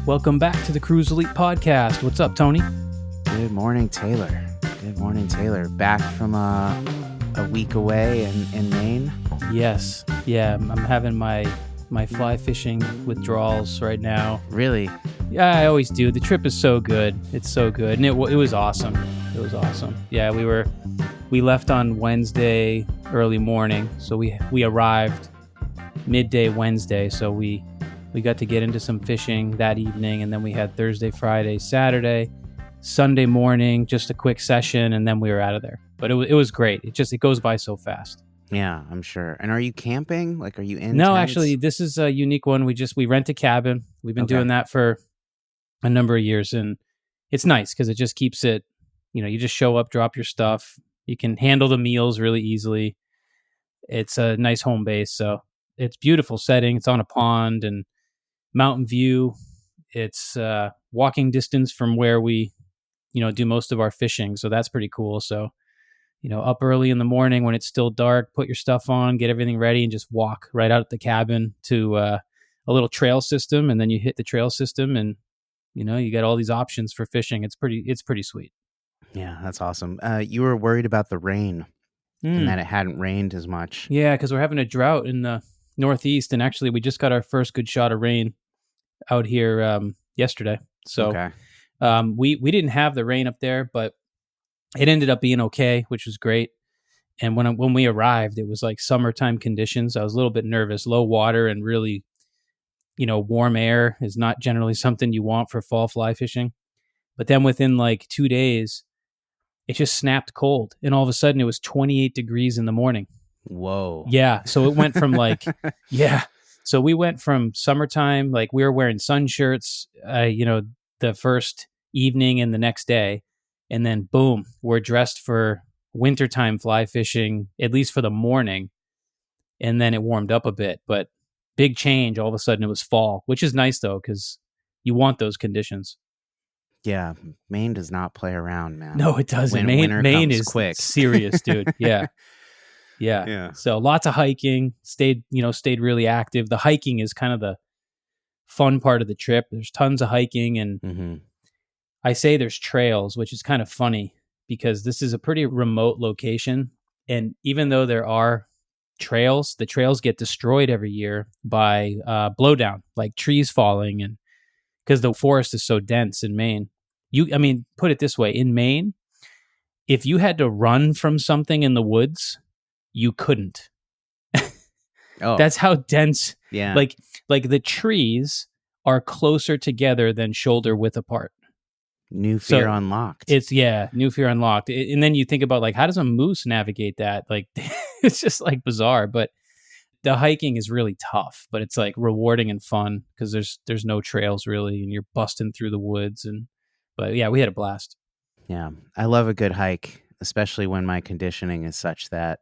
Welcome back to the Cruise Elite Podcast. What's up, Tony? Good morning, Taylor. Good morning, Taylor. Back from a week away in Maine. Yes. Yeah, I'm having my fly fishing withdrawals right now. Really? Yeah, I always do. The trip is so good. It's so good. And it was awesome. It was awesome. Yeah, we left on Wednesday early morning. So we arrived midday Wednesday. So we got to get into some fishing that evening, and then we had Thursday, Friday, Saturday, Sunday morning, just a quick session, and then we were out of there. But it was great. It goes by so fast. Yeah, I'm sure. And are you camping? Like, are you in No, tents? actually, this is a unique one. We rent a cabin. We've been doing that for a number of years, and it's nice because it just keeps it, you just show up, drop your stuff. You can handle the meals really easily. It's a nice home base, so it's beautiful setting. It's on a pond and mountain view. It's walking distance from where we, do most of our fishing. So that's pretty cool. So, up early in the morning when it's still dark, put your stuff on, get everything ready, and just walk right out at the cabin to a little trail system. And then you hit the trail system and, you get all these options for fishing. It's pretty sweet. Yeah, that's awesome. You were worried about the rain and that it hadn't rained as much. Yeah, because we're having a drought in the Northeast. And actually, we just got our first good shot of rain out here yesterday. So we didn't have the rain up there, but it ended up being okay, which was great. And when we arrived, it was like summertime conditions. I was a little bit nervous. Low water and really, warm air is not generally something you want for fall fly fishing. But then within like 2 days, it just snapped cold. And all of a sudden it was 28 degrees in the morning. Whoa. Yeah. So it went from like, yeah. So we went from summertime, like we were wearing sun shirts, the first evening and the next day. And then boom, we're dressed for wintertime fly fishing, at least for the morning. And then it warmed up a bit, but big change. All of a sudden it was fall, which is nice though, because you want those conditions. Yeah. Maine does not play around, man. No, it doesn't. Maine is quick. Serious, dude. Yeah. Yeah. So lots of hiking, stayed really active. The hiking is kind of the fun part of the trip. There's tons of hiking, and I say there's trails, which is kind of funny because this is a pretty remote location. And even though there are trails, the trails get destroyed every year by blowdown, like trees falling, and because the forest is so dense in Maine. Put it this way, in Maine, if you had to run from something in the woods, you couldn't. Oh, that's how dense. Yeah. Like the trees are closer together than shoulder width apart. New fear unlocked. New fear unlocked. And then you think about like, how does a moose navigate that? Like, it's just like bizarre. But the hiking is really tough, but it's like rewarding and fun because there's no trails really, and you're busting through the woods. But yeah, we had a blast. Yeah, I love a good hike, especially when my conditioning is such that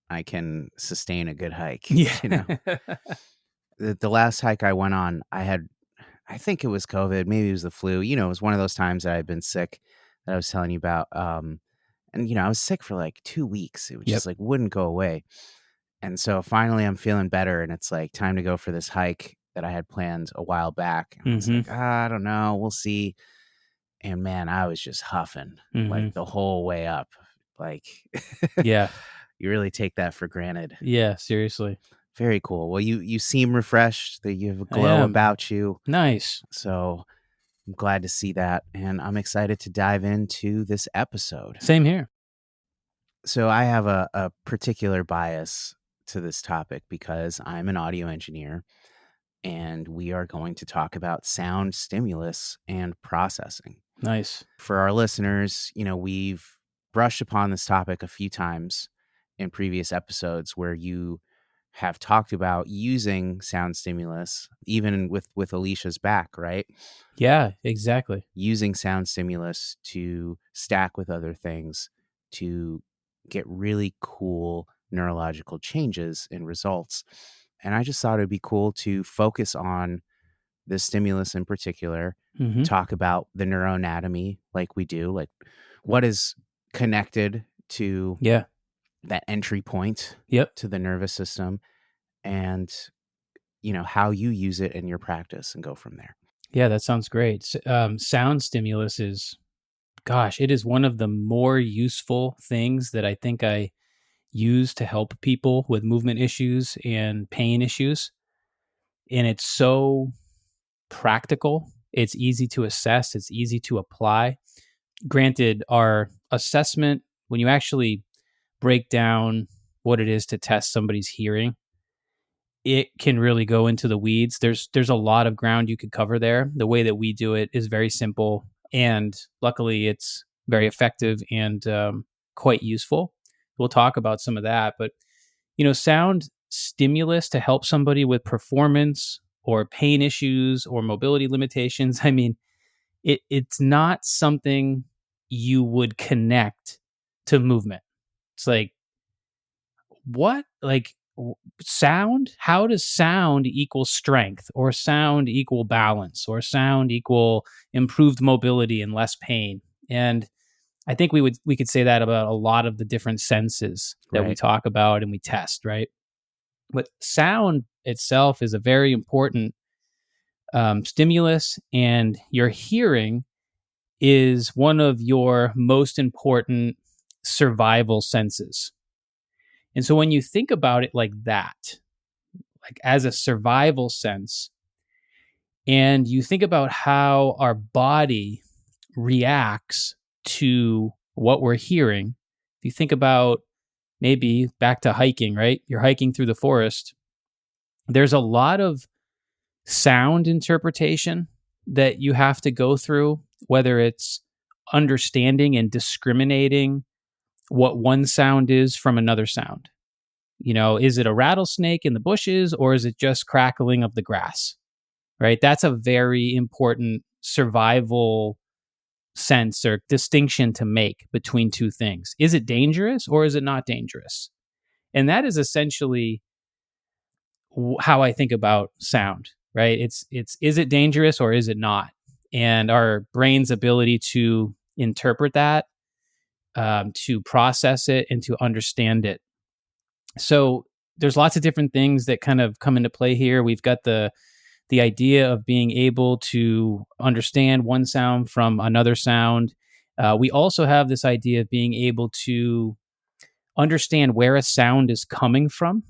I can sustain a good hike. Yeah. The last hike I went on, I think it was COVID, maybe it was the flu. It was one of those times that I'd been sick that I was telling you about. And I was sick for like 2 weeks. It was just like wouldn't go away. And so finally I'm feeling better, and it's like time to go for this hike that I had planned a while back. And I was like, I don't know, we'll see. And man, I was just huffing like the whole way up. Like, yeah. You really take that for granted. Yeah, seriously. Very cool. Well, you seem refreshed. That you have a glow about you. Nice. So I'm glad to see that, and I'm excited to dive into this episode. Same here. So I have a particular bias to this topic because I'm an audio engineer, and we are going to talk about sound stimulus and processing. Nice. For our listeners, we've brushed upon this topic a few times in previous episodes where you have talked about using sound stimulus, even with Alicia's back, right? Yeah, exactly. Using sound stimulus to stack with other things to get really cool neurological changes and results. And I just thought it'd be cool to focus on the stimulus in particular, talk about the neuroanatomy like we do, like what is connected to that entry point to the nervous system, and how you use it in your practice, and go from there. Yeah, that sounds great. Sound stimulus is, gosh, it is one of the more useful things that I think I use to help people with movement issues and pain issues. And it's so practical. It's easy to assess, it's easy to apply. Granted, our assessment, when you actually break down what it is to test somebody's hearing, it can really go into the weeds. There's a lot of ground you could cover there. The way that we do it is very simple, and luckily, it's very effective and quite useful. We'll talk about some of that, but sound stimulus to help somebody with performance or pain issues or mobility limitations. I mean, it's not something you would connect to movement. It's like, what? Like, sound? How does sound equal strength, or sound equal balance, or sound equal improved mobility and less pain? And I think we could say that about a lot of the different senses that we Right. talk about and we test, right? But sound itself is a very important stimulus, and your hearing is one of your most important survival senses. And so when you think about it like that, like as a survival sense, and you think about how our body reacts to what we're hearing, if you think about maybe back to hiking, right? You're hiking through the forest. There's a lot of sound interpretation that you have to go through, whether it's understanding and discriminating what one sound is from another sound. Is it a rattlesnake in the bushes, or is it just crackling of the grass? Right? That's a very important survival sense or distinction to make between two things. Is it dangerous or is it not dangerous? And that is essentially how I think about sound, right? It's is it dangerous or is it not? And our brain's ability to interpret that, to process it, and to understand it. So there's lots of different things that kind of come into play here. We've got the idea of being able to understand one sound from another sound. We also have this idea of being able to understand where a sound is coming from.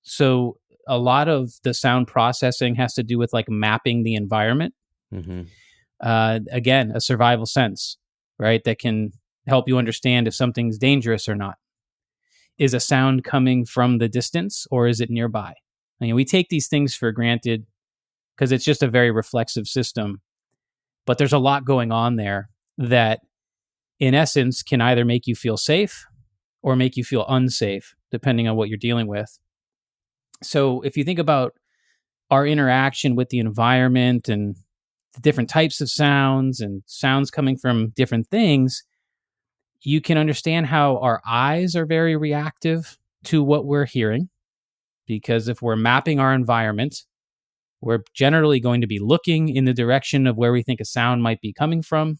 So a lot of the sound processing has to do with like mapping the environment. Mm-hmm. Again, a survival sense, right? That can help you understand if something's dangerous or not. Is a sound coming from the distance or is it nearby? I mean, we take these things for granted because it's just a very reflexive system. But there's a lot going on there that, in essence, can either make you feel safe or make you feel unsafe, depending on what you're dealing with. So if you think about our interaction with the environment and the different types of sounds and sounds coming from different things, you can understand how our eyes are very reactive to what we're hearing. Because if we're mapping our environment, we're generally going to be looking in the direction of where we think a sound might be coming from.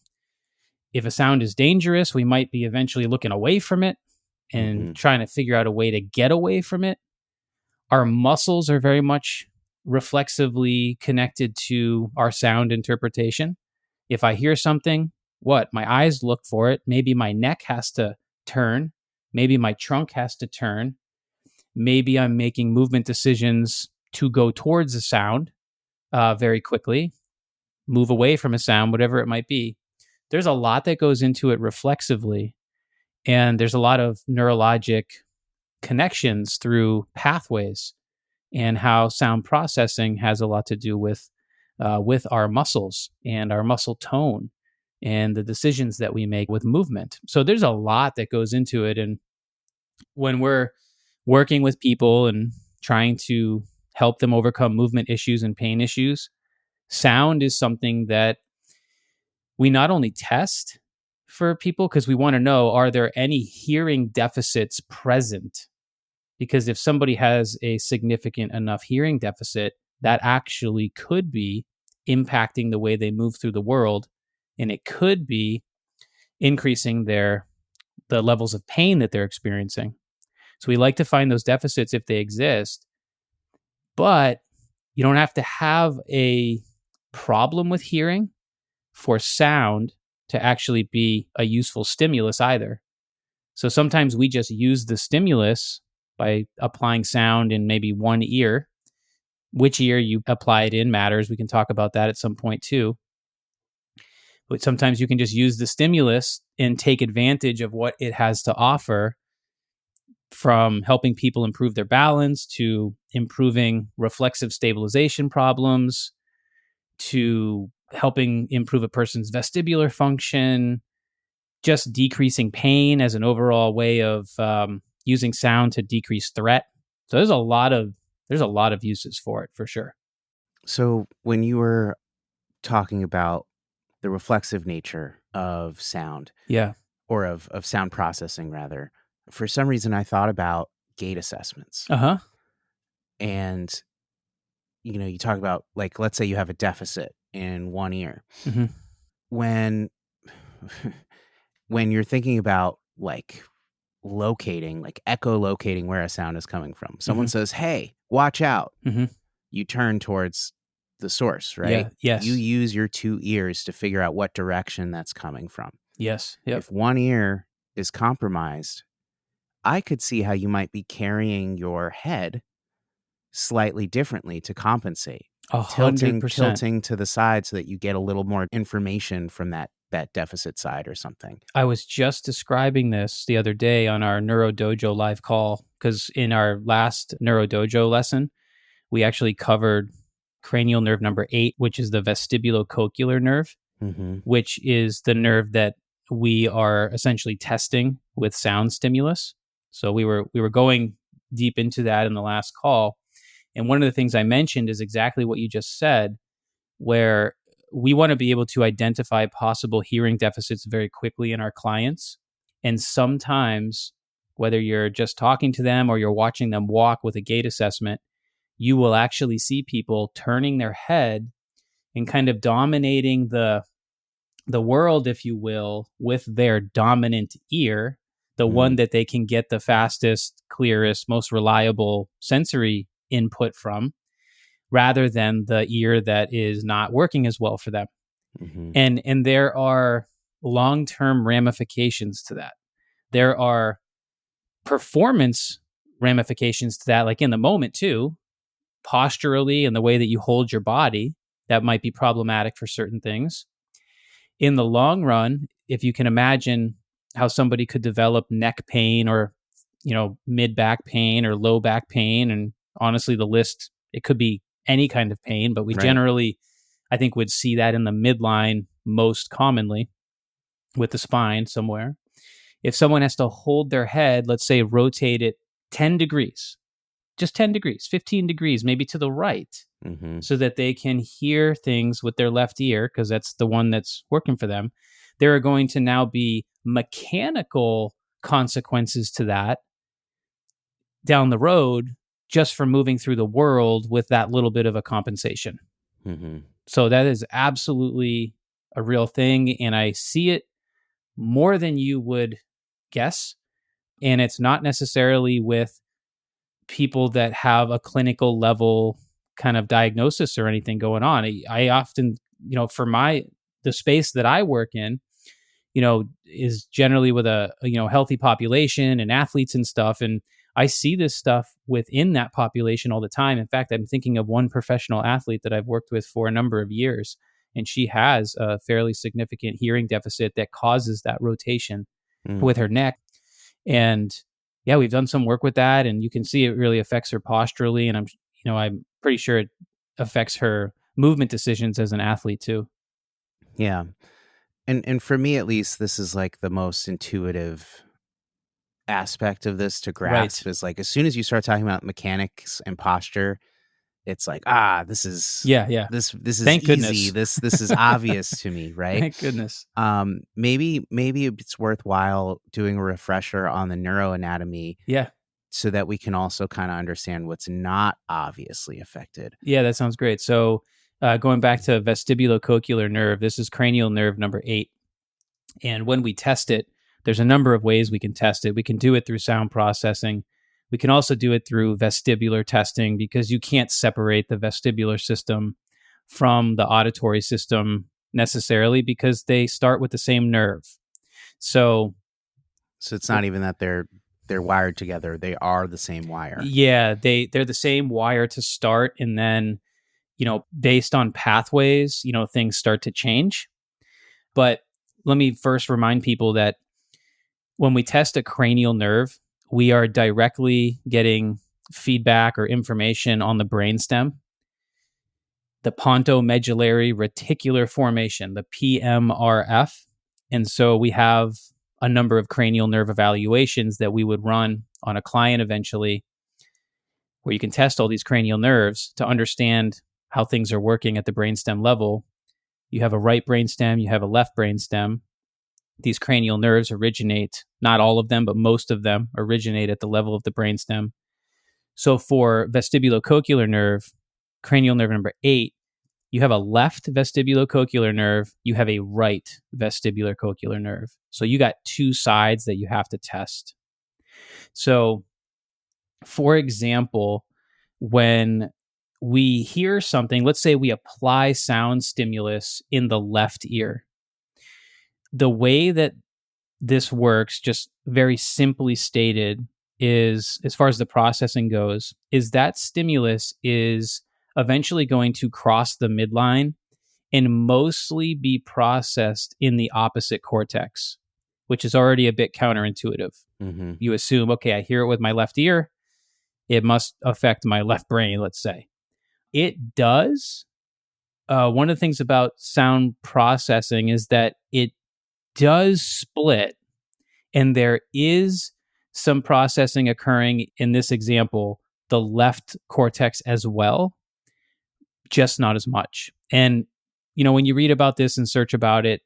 If a sound is dangerous, we might be eventually looking away from it and Mm-hmm. trying to figure out a way to get away from it. Our muscles are very much reflexively connected to our sound interpretation. If I hear something, my eyes look for it. Maybe my neck has to turn. Maybe my trunk has to turn. Maybe I'm making movement decisions to go towards a sound very quickly, move away from a sound, whatever it might be. There's a lot that goes into it reflexively, and there's a lot of neurologic connections through pathways, and how sound processing has a lot to do with our muscles and our muscle tone and the decisions that we make with movement. So there's a lot that goes into it, and when we're working with people and trying to help them overcome movement issues and pain issues, sound is something that we not only test for people because we want to know, are there any hearing deficits present? Because if somebody has a significant enough hearing deficit, that actually could be impacting the way they move through the world, and it could be increasing the levels of pain that they're experiencing. So we like to find those deficits if they exist, but you don't have to have a problem with hearing for sound to actually be a useful stimulus either. So sometimes we just use the stimulus by applying sound in maybe one ear. Which ear you apply it in matters. We can talk about that at some point too. But sometimes you can just use the stimulus and take advantage of what it has to offer, from helping people improve their balance to improving reflexive stabilization problems to helping improve a person's vestibular function, just decreasing pain as an overall way of using sound to decrease threat. So there's a lot of uses for it for sure. So when you were talking about the reflexive nature of sound, Yeah. or of sound processing rather, for some reason I thought about gait assessments. Uh-huh. And you talk about, like, let's say you have a deficit in one ear. Mm-hmm. When you're thinking about like locating, like echolocating where a sound is coming from, someone says, "Hey, watch out." Mm-hmm. You turn towards the source, right? Yeah. Yes. You use your two ears to figure out what direction that's coming from. Yes. Yep. If one ear is compromised, I could see how you might be carrying your head slightly differently to compensate. 100%. Tilting to the side so that you get a little more information from that deficit side or something. I was just describing this the other day on our Neuro Dojo live call, because in our last Neuro Dojo lesson, we actually covered cranial nerve number 8, which is the vestibulocochlear nerve, which is the nerve that we are essentially testing with sound stimulus. So we were going deep into that in the last call. And one of the things I mentioned is exactly what you just said, where we want to be able to identify possible hearing deficits very quickly in our clients. And sometimes, whether you're just talking to them or you're watching them walk with a gait assessment, you will actually see people turning their head and kind of dominating the world, if you will, with their dominant ear, the one that they can get the fastest, clearest, most reliable sensory input from, rather than the ear that is not working as well for them. And there are long-term ramifications to that. There are performance ramifications to that, like in the moment too, posturally and the way that you hold your body, that might be problematic for certain things. In the long run, if you can imagine how somebody could develop neck pain or, mid back pain or low back pain, and honestly, the list, it could be any kind of pain, but we generally, I think, would see that in the midline most commonly with the spine somewhere. If someone has to hold their head, let's say rotate it 10 degrees, just 10 degrees, 15 degrees, maybe to the right, so that they can hear things with their left ear, because that's the one that's working for them, there are going to now be mechanical consequences to that down the road, just for moving through the world with that little bit of a compensation. So that is absolutely a real thing. And I see it more than you would guess. And it's not necessarily with people that have a clinical level kind of diagnosis or anything going on. I often, for the space that I work in, is generally with a healthy population and athletes and stuff. And I see this stuff within that population all the time. In fact, I'm thinking of one professional athlete that I've worked with for a number of years, and she has a fairly significant hearing deficit that causes that rotation with her neck. And yeah, we've done some work with that, and you can see it really affects her posturally. And I'm pretty sure it affects her movement decisions as an athlete too. Yeah. And for me, at least, this is like the most intuitive aspect of this to grasp, is like, as soon as you start talking about mechanics and posture, it's like, this is this is Thank easy. goodness. This is obvious to me, right? Thank goodness. Maybe it's worthwhile doing a refresher on the neuroanatomy, so that we can also kind of understand what's not obviously affected. Yeah, that sounds great. So going back to vestibulocochlear nerve, this is cranial nerve number 8. And when we test it, there's a number of ways we can test it. We can do it through sound processing. We can also do it through vestibular testing, because you can't separate the vestibular system from the auditory system necessarily because they start with the same nerve. So it's not even that they're wired together. They are the same wire. Yeah, they're the same wire to start, and then, based on pathways, things start to change. But let me first remind people that when we test a cranial nerve, we are directly getting feedback or information on the brainstem, the pontomedullary reticular formation, the PMRF. And so we have a number of cranial nerve evaluations that we would run on a client eventually, where you can test all these cranial nerves to understand how things are working at the brainstem level. You have a right brainstem, you have a left brainstem. These cranial nerves originate, not all of them, but most of them originate at the level of the brainstem. So for vestibulocochlear nerve, cranial nerve number 8, you have a left vestibulocochlear nerve, you have a right vestibular cochlear nerve. So you got two sides that you have to test. So, for example, when we hear something, let's say we apply sound stimulus in the left ear. The way that this works, just very simply stated, is, as far as the processing goes, is that stimulus is eventually going to cross the midline and mostly be processed in the opposite cortex, which is already a bit counterintuitive. Mm-hmm. You assume, okay, I hear it with my left ear, it must affect my left brain, let's say. It does. One of the things about sound processing is that it does split, and there is some processing occurring in this example, the left cortex as well, just not as much. And, when you read about this and search about it,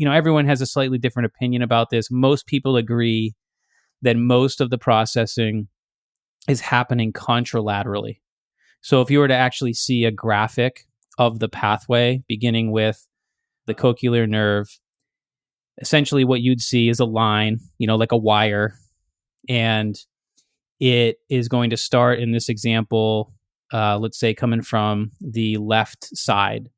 everyone has a slightly different opinion about this. Most people agree that most of the processing is happening contralaterally. So if you were to actually see a graphic of the pathway beginning with the cochlear nerve, essentially what you'd see is a line, like a wire, and it is going to start in this example, let's say coming from the left side.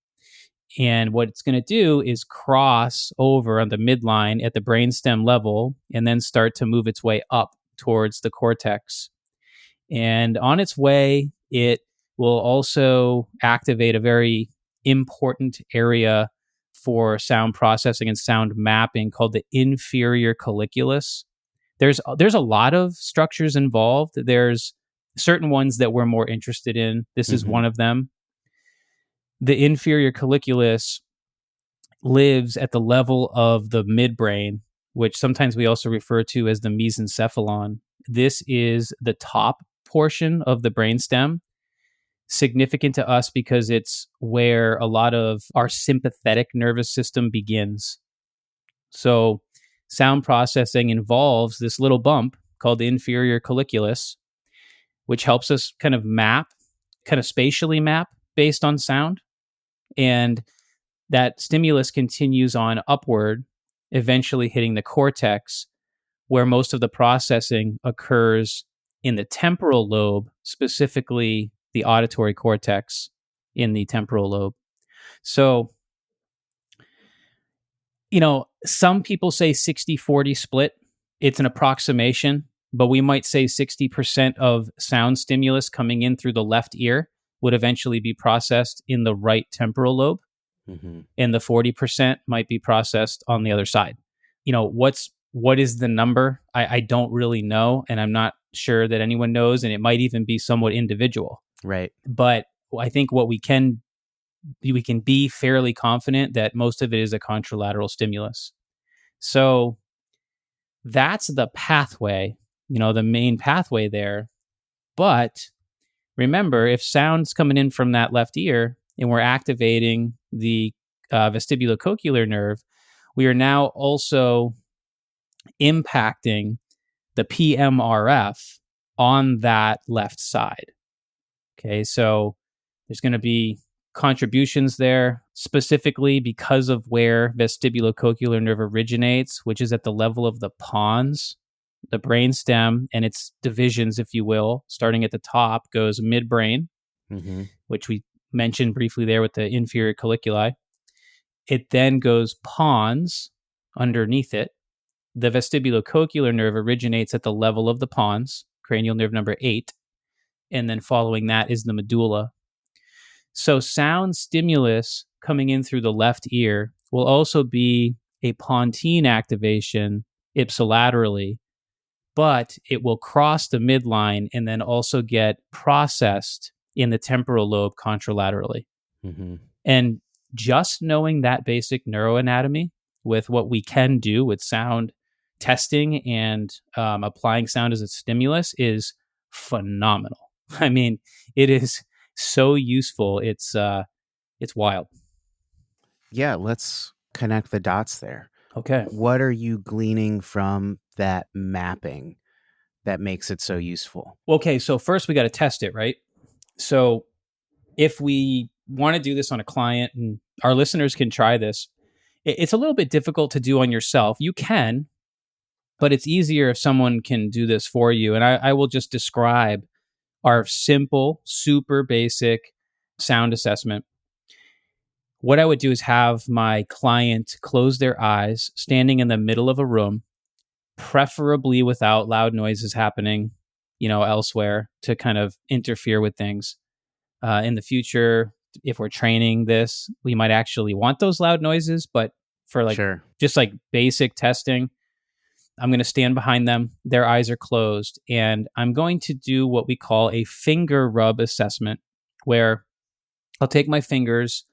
And what it's going to do is cross over on the midline at the brainstem level and then start to move its way up towards the cortex. And on its way, it will also activate a very important area for sound processing and sound mapping called the inferior colliculus. There's a lot of structures involved. There's certain ones that we're more interested in. This is one of them. The inferior colliculus lives at the level of the midbrain, which sometimes we also refer to as the mesencephalon. This is the top portion of the brainstem, significant to us because it's where a lot of our sympathetic nervous system begins. So sound processing involves this little bump called the inferior colliculus, which helps us kind of spatially map based on sound. And that stimulus continues on upward, eventually hitting the cortex, where most of the processing occurs in the temporal lobe, specifically the auditory cortex in the temporal lobe. So, some people say 60-40 split. It's an approximation, but we might say 60% of sound stimulus coming in through the left ear would eventually be processed in the right temporal lobe. Mm-hmm. And the 40% might be processed on the other side. What is the number? I don't really know, and I'm not sure that anyone knows, and it might even be somewhat individual. Right. But I think what we can be fairly confident that most of it is a contralateral stimulus. So that's the pathway, the main pathway there. But remember, if sound's coming in from that left ear and we're activating the vestibulocochlear nerve, we are now also impacting the PMRF on that left side. Okay, so there's going to be contributions there, specifically because of where vestibulocochlear nerve originates, which is at the level of the pons, the brainstem, and its divisions, if you will. Starting at the top goes midbrain, which we mentioned briefly there with the inferior colliculi. It then goes pons underneath it. The vestibulocochlear nerve originates at the level of the pons, cranial nerve number 8, and then following that is the medulla. So sound stimulus coming in through the left ear will also be a pontine activation ipsilaterally, but it will cross the midline and then also get processed in the temporal lobe contralaterally. Mm-hmm. And just knowing that basic neuroanatomy with what we can do with sound testing and applying sound as a stimulus is phenomenal. I mean, it is so useful. It's wild. Yeah, let's connect the dots there. Okay. What are you gleaning from that mapping that makes it so useful? Okay, so first we got to test it, right? So if we want to do this on a client, and our listeners can try this, it's a little bit difficult to do on yourself. You can, but it's easier if someone can do this for you. And I will just describe our simple, super basic sound assessment. What I would do is have my client close their eyes, standing in the middle of a room, preferably without loud noises happening, elsewhere to kind of interfere with things. In the future, if we're training this, we might actually want those loud noises, but for Sure. just like basic testing, I'm going to stand behind them. Their eyes are closed, and I'm going to do what we call a finger rub assessment, where I'll take my fingers,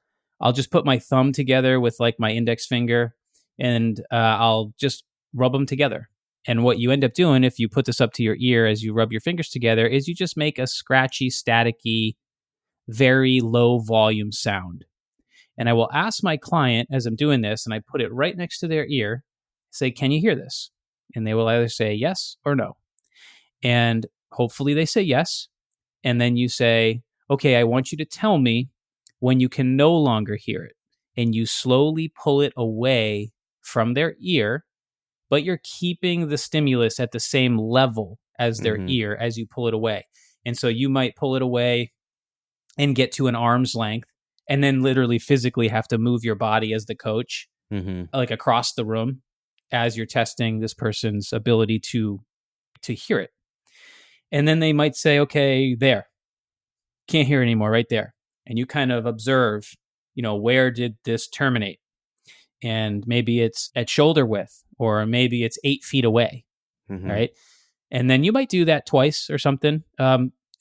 I'll just put my thumb together with like my index finger, and I'll just rub them together. And what you end up doing if you put this up to your ear as you rub your fingers together is you just make a scratchy, staticky, very low volume sound. And I will ask my client as I'm doing this, and I put it right next to their ear, say, can you hear this? And they will either say yes or no. And hopefully they say yes. And then you say, okay, I want you to tell me when you can no longer hear it. And you slowly pull it away from their ear, but you're keeping the stimulus at the same level as their ear as you pull it away. And so you might pull it away and get to an arm's length, and then literally physically have to move your body as the coach, like across the room as you're testing this person's ability to hear it. And then they might say, okay, there, can't hear anymore, right there. And you kind of observe, where did this terminate? And maybe it's at shoulder width, or maybe it's 8 feet away, right? And then you might do that twice or something.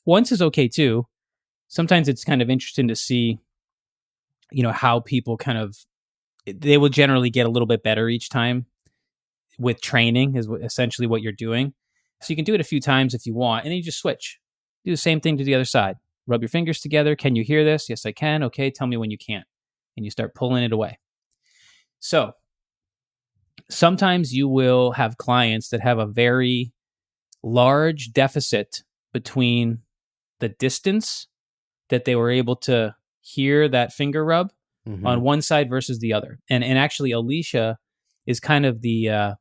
Once is okay too. Sometimes it's kind of interesting to see, how people they will generally get a little bit better each time with training is essentially what you're doing. So you can do it a few times if you want, and then you just switch. Do the same thing to the other side. Rub your fingers together. Can you hear this? Yes, I can. Okay, tell me when you can't. And you start pulling it away. So sometimes you will have clients that have a very large deficit between the distance that they were able to hear that finger rub on one side versus the other. And actually, Alicia is kind of the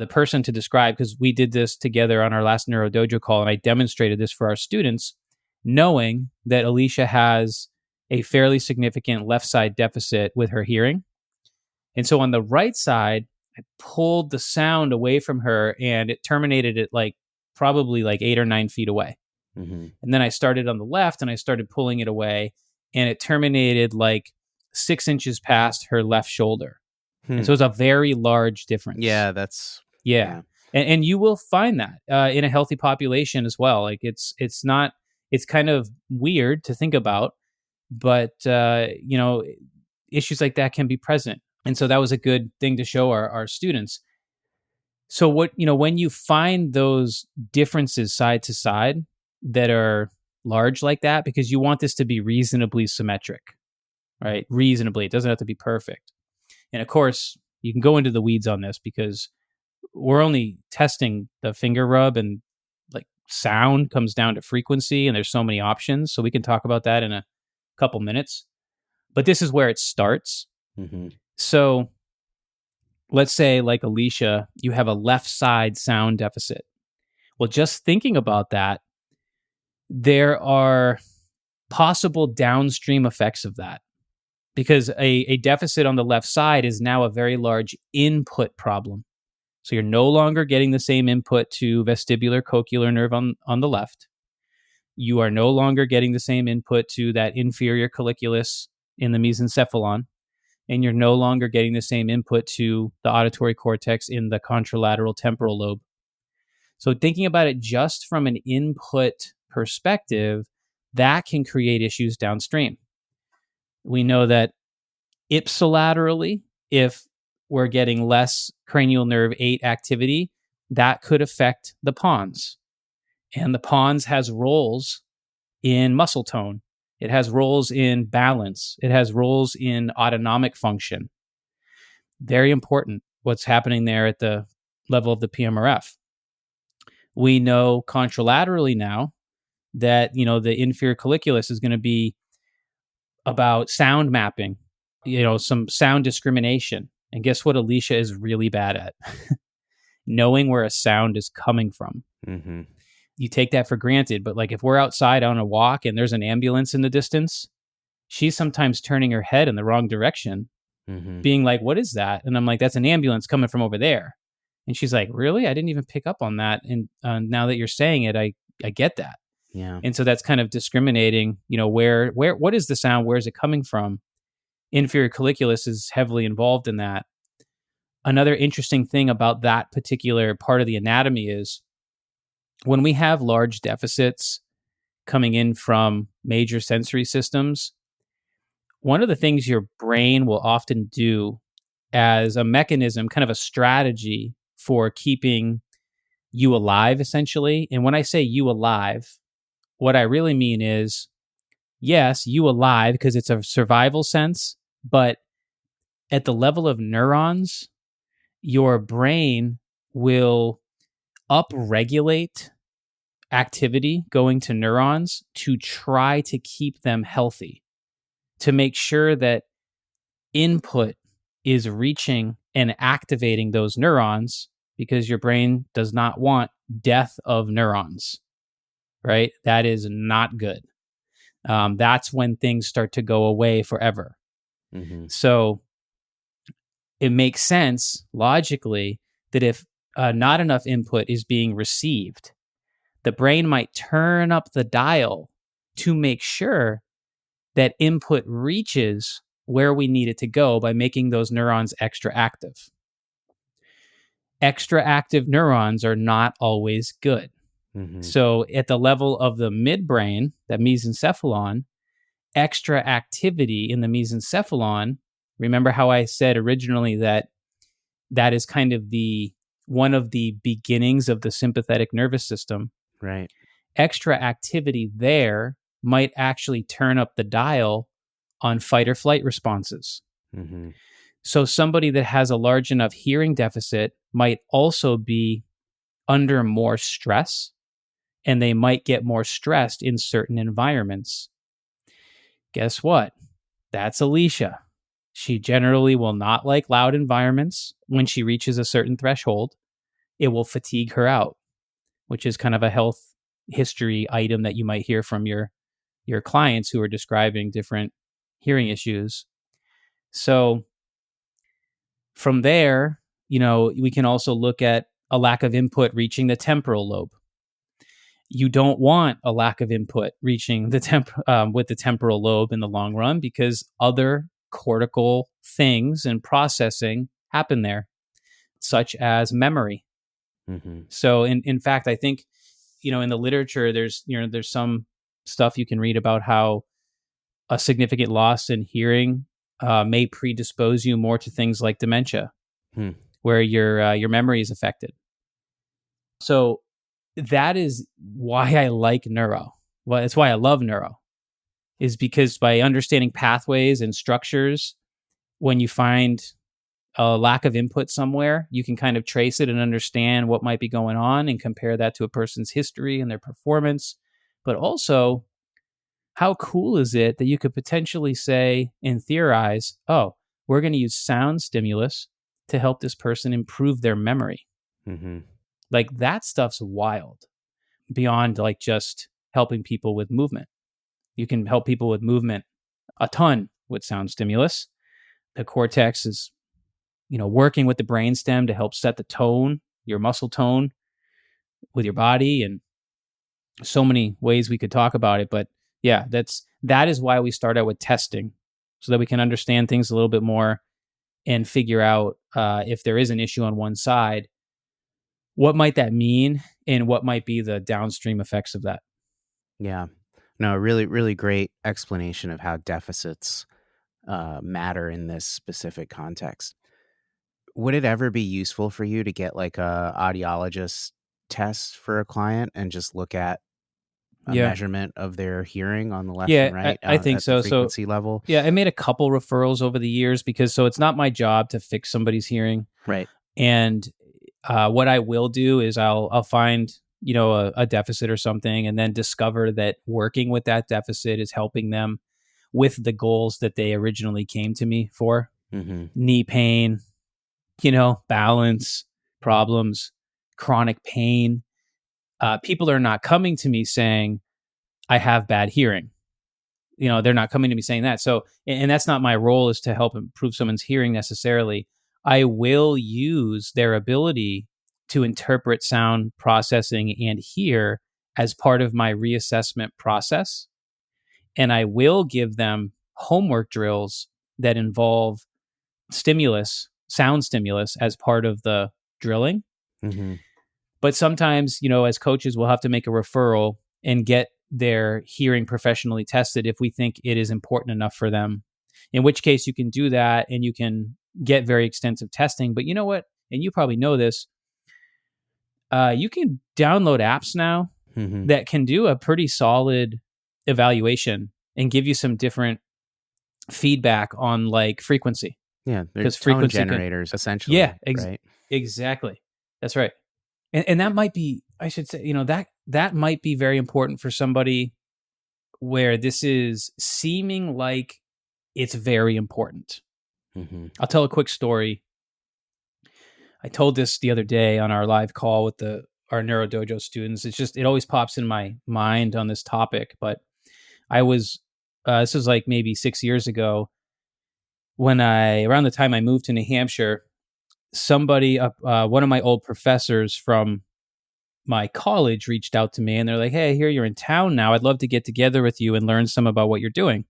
person to describe, because we did this together on our last Neuro Dojo call, and I demonstrated this for our students, knowing that Alicia has a fairly significant left side deficit with her hearing. And so on the right side, I pulled the sound away from her, and it terminated at probably 8 or 9 feet away. And then I started on the left, and I started pulling it away, and it terminated 6 inches past her left shoulder. And so it's a very large difference. Yeah, that's... Yeah. And you will find that in a healthy population as well. It's kind of weird to think about, but, issues like that can be present. And so that was a good thing to show our students. So when you find those differences side to side that are large like that, because you want this to be reasonably symmetric, right? Reasonably. It doesn't have to be perfect. And of course, you can go into the weeds on this because we're only testing the finger rub, and sound comes down to frequency, and there's so many options. So we can talk about that in a couple minutes. But this is where it starts. So let's say, like Alicia, you have a left side sound deficit. Well, just thinking about that, there are possible downstream effects of that. Because a deficit on the left side is now a very large input problem. So you're no longer getting the same input to vestibular cochlear nerve on the left. You are no longer getting the same input to that inferior colliculus in the mesencephalon. And you're no longer getting the same input to the auditory cortex in the contralateral temporal lobe. So thinking about it just from an input perspective, that can create issues downstream. We know that ipsilaterally, if we're getting less cranial nerve 8 activity, that could affect the pons. And the pons has roles in muscle tone. It has roles in balance. It has roles in autonomic function. Very important what's happening there at the level of the PMRF. We know contralaterally now that, the inferior colliculus is going to be about sound mapping, some sound discrimination. And guess what Alicia is really bad at? Knowing where a sound is coming from. Mm-hmm. You take that for granted, but like if we're outside on a walk and there's an ambulance in the distance, she's sometimes turning her head in the wrong direction, being like, what is that? And I'm like, that's an ambulance coming from over there. And she's like, really? I didn't even pick up on that. And now that you're saying it, I get that. Yeah. And so that's kind of discriminating, what is the sound? Where is it coming from? Inferior colliculus is heavily involved in that. Another interesting thing about that particular part of the anatomy is when we have large deficits coming in from major sensory systems, one of the things your brain will often do as a mechanism, kind of a strategy for keeping you alive, essentially. And when I say you alive, what I really mean is, yes, you alive because it's a survival sense, but at the level of neurons, your brain will upregulate activity going to neurons to try to keep them healthy, to make sure that input is reaching and activating those neurons, because your brain does not want death of neurons, right? That is not good. That's when things start to go away forever. Mm-hmm. So it makes sense logically that if not enough input is being received, the brain might turn up the dial to make sure that input reaches where we need it to go by making those neurons extra active. Extra active neurons are not always good. Mm-hmm. So at the level of the midbrain, that mesencephalon, extra activity in the mesencephalon, remember how I said originally that is kind of one of the beginnings of the sympathetic nervous system. Right. Extra activity there might actually turn up the dial on fight or flight responses. Mm-hmm. So somebody that has a large enough hearing deficit might also be under more stress, and they might get more stressed in certain environments. Guess what? That's Alicia. She generally will not like loud environments. When she reaches a certain threshold, it will fatigue her out, which is kind of a health history item that you might hear from your clients who are describing different hearing issues. So from there, we can also look at a lack of input reaching the temporal lobe. You don't want a lack of input reaching the with the temporal lobe in the long run, because other cortical things and processing happen there, such as memory. Mm-hmm. So in fact, I think, in the literature, there's some stuff you can read about how a significant loss in hearing may predispose you more to things like dementia, where your memory is affected. So that is why I like neuro. Well, it's why I love neuro, is because by understanding pathways and structures, when you find a lack of input somewhere, you can kind of trace it and understand what might be going on and compare that to a person's history and their performance. But also, how cool is it that you could potentially say and theorize, oh, we're going to use sound stimulus to help this person improve their memory. Mm-hmm. Like, that stuff's wild, beyond like just helping people with movement. You can help people with movement a ton with sound stimulus. The cortex is, working with the brainstem to help set the tone, your muscle tone with your body, and so many ways we could talk about it. But yeah, that is why we start out with testing, so that we can understand things a little bit more and figure out if there is an issue on one side, what might that mean and what might be the downstream effects of that. Yeah. No, really, really great explanation of how deficits matter in this specific context. Would it ever be useful for you to get like a audiologist test for a client and just look at a Yeah. measurement of their hearing on the left and Yeah, right I think at the so. So frequency level? yeah, I made a couple referrals over the years because so it's not my job to fix somebody's hearing. Right. And what I will do is I'll find a deficit or something, and then discover that working with that deficit is helping them with the goals that they originally came to me for. Mm-hmm. Knee pain, balance problems, chronic pain. People are not coming to me saying I have bad hearing. They're not coming to me saying that. So, and that's not my role, is to help improve someone's hearing necessarily. I will use their ability to interpret sound processing and hear as part of my reassessment process. And I will give them homework drills that involve sound stimulus as part of the drilling. Mm-hmm. But sometimes, as coaches, we'll have to make a referral and get their hearing professionally tested if we think it is important enough for them. In which case you can do that and you can get very extensive testing. But you know what? And you probably know this. You can download apps now Mm-hmm. that can do a pretty solid evaluation and give you some different feedback on like frequency. Yeah, they're Because tone frequency generators, essentially. Yeah, right? exactly. That's right. And that might be, I should say, that might be very important for somebody where this is seeming like it's very important. Mm-hmm. I'll tell a quick story. I told this the other day on our live call with our Neuro Dojo students. It always pops in my mind on this topic. But this was like maybe 6 years ago, around the time I moved to New Hampshire, somebody, one of my old professors from my college, reached out to me, and they're like, "Hey, I hear you're in town now. I'd love to get together with you and learn some about what you're doing,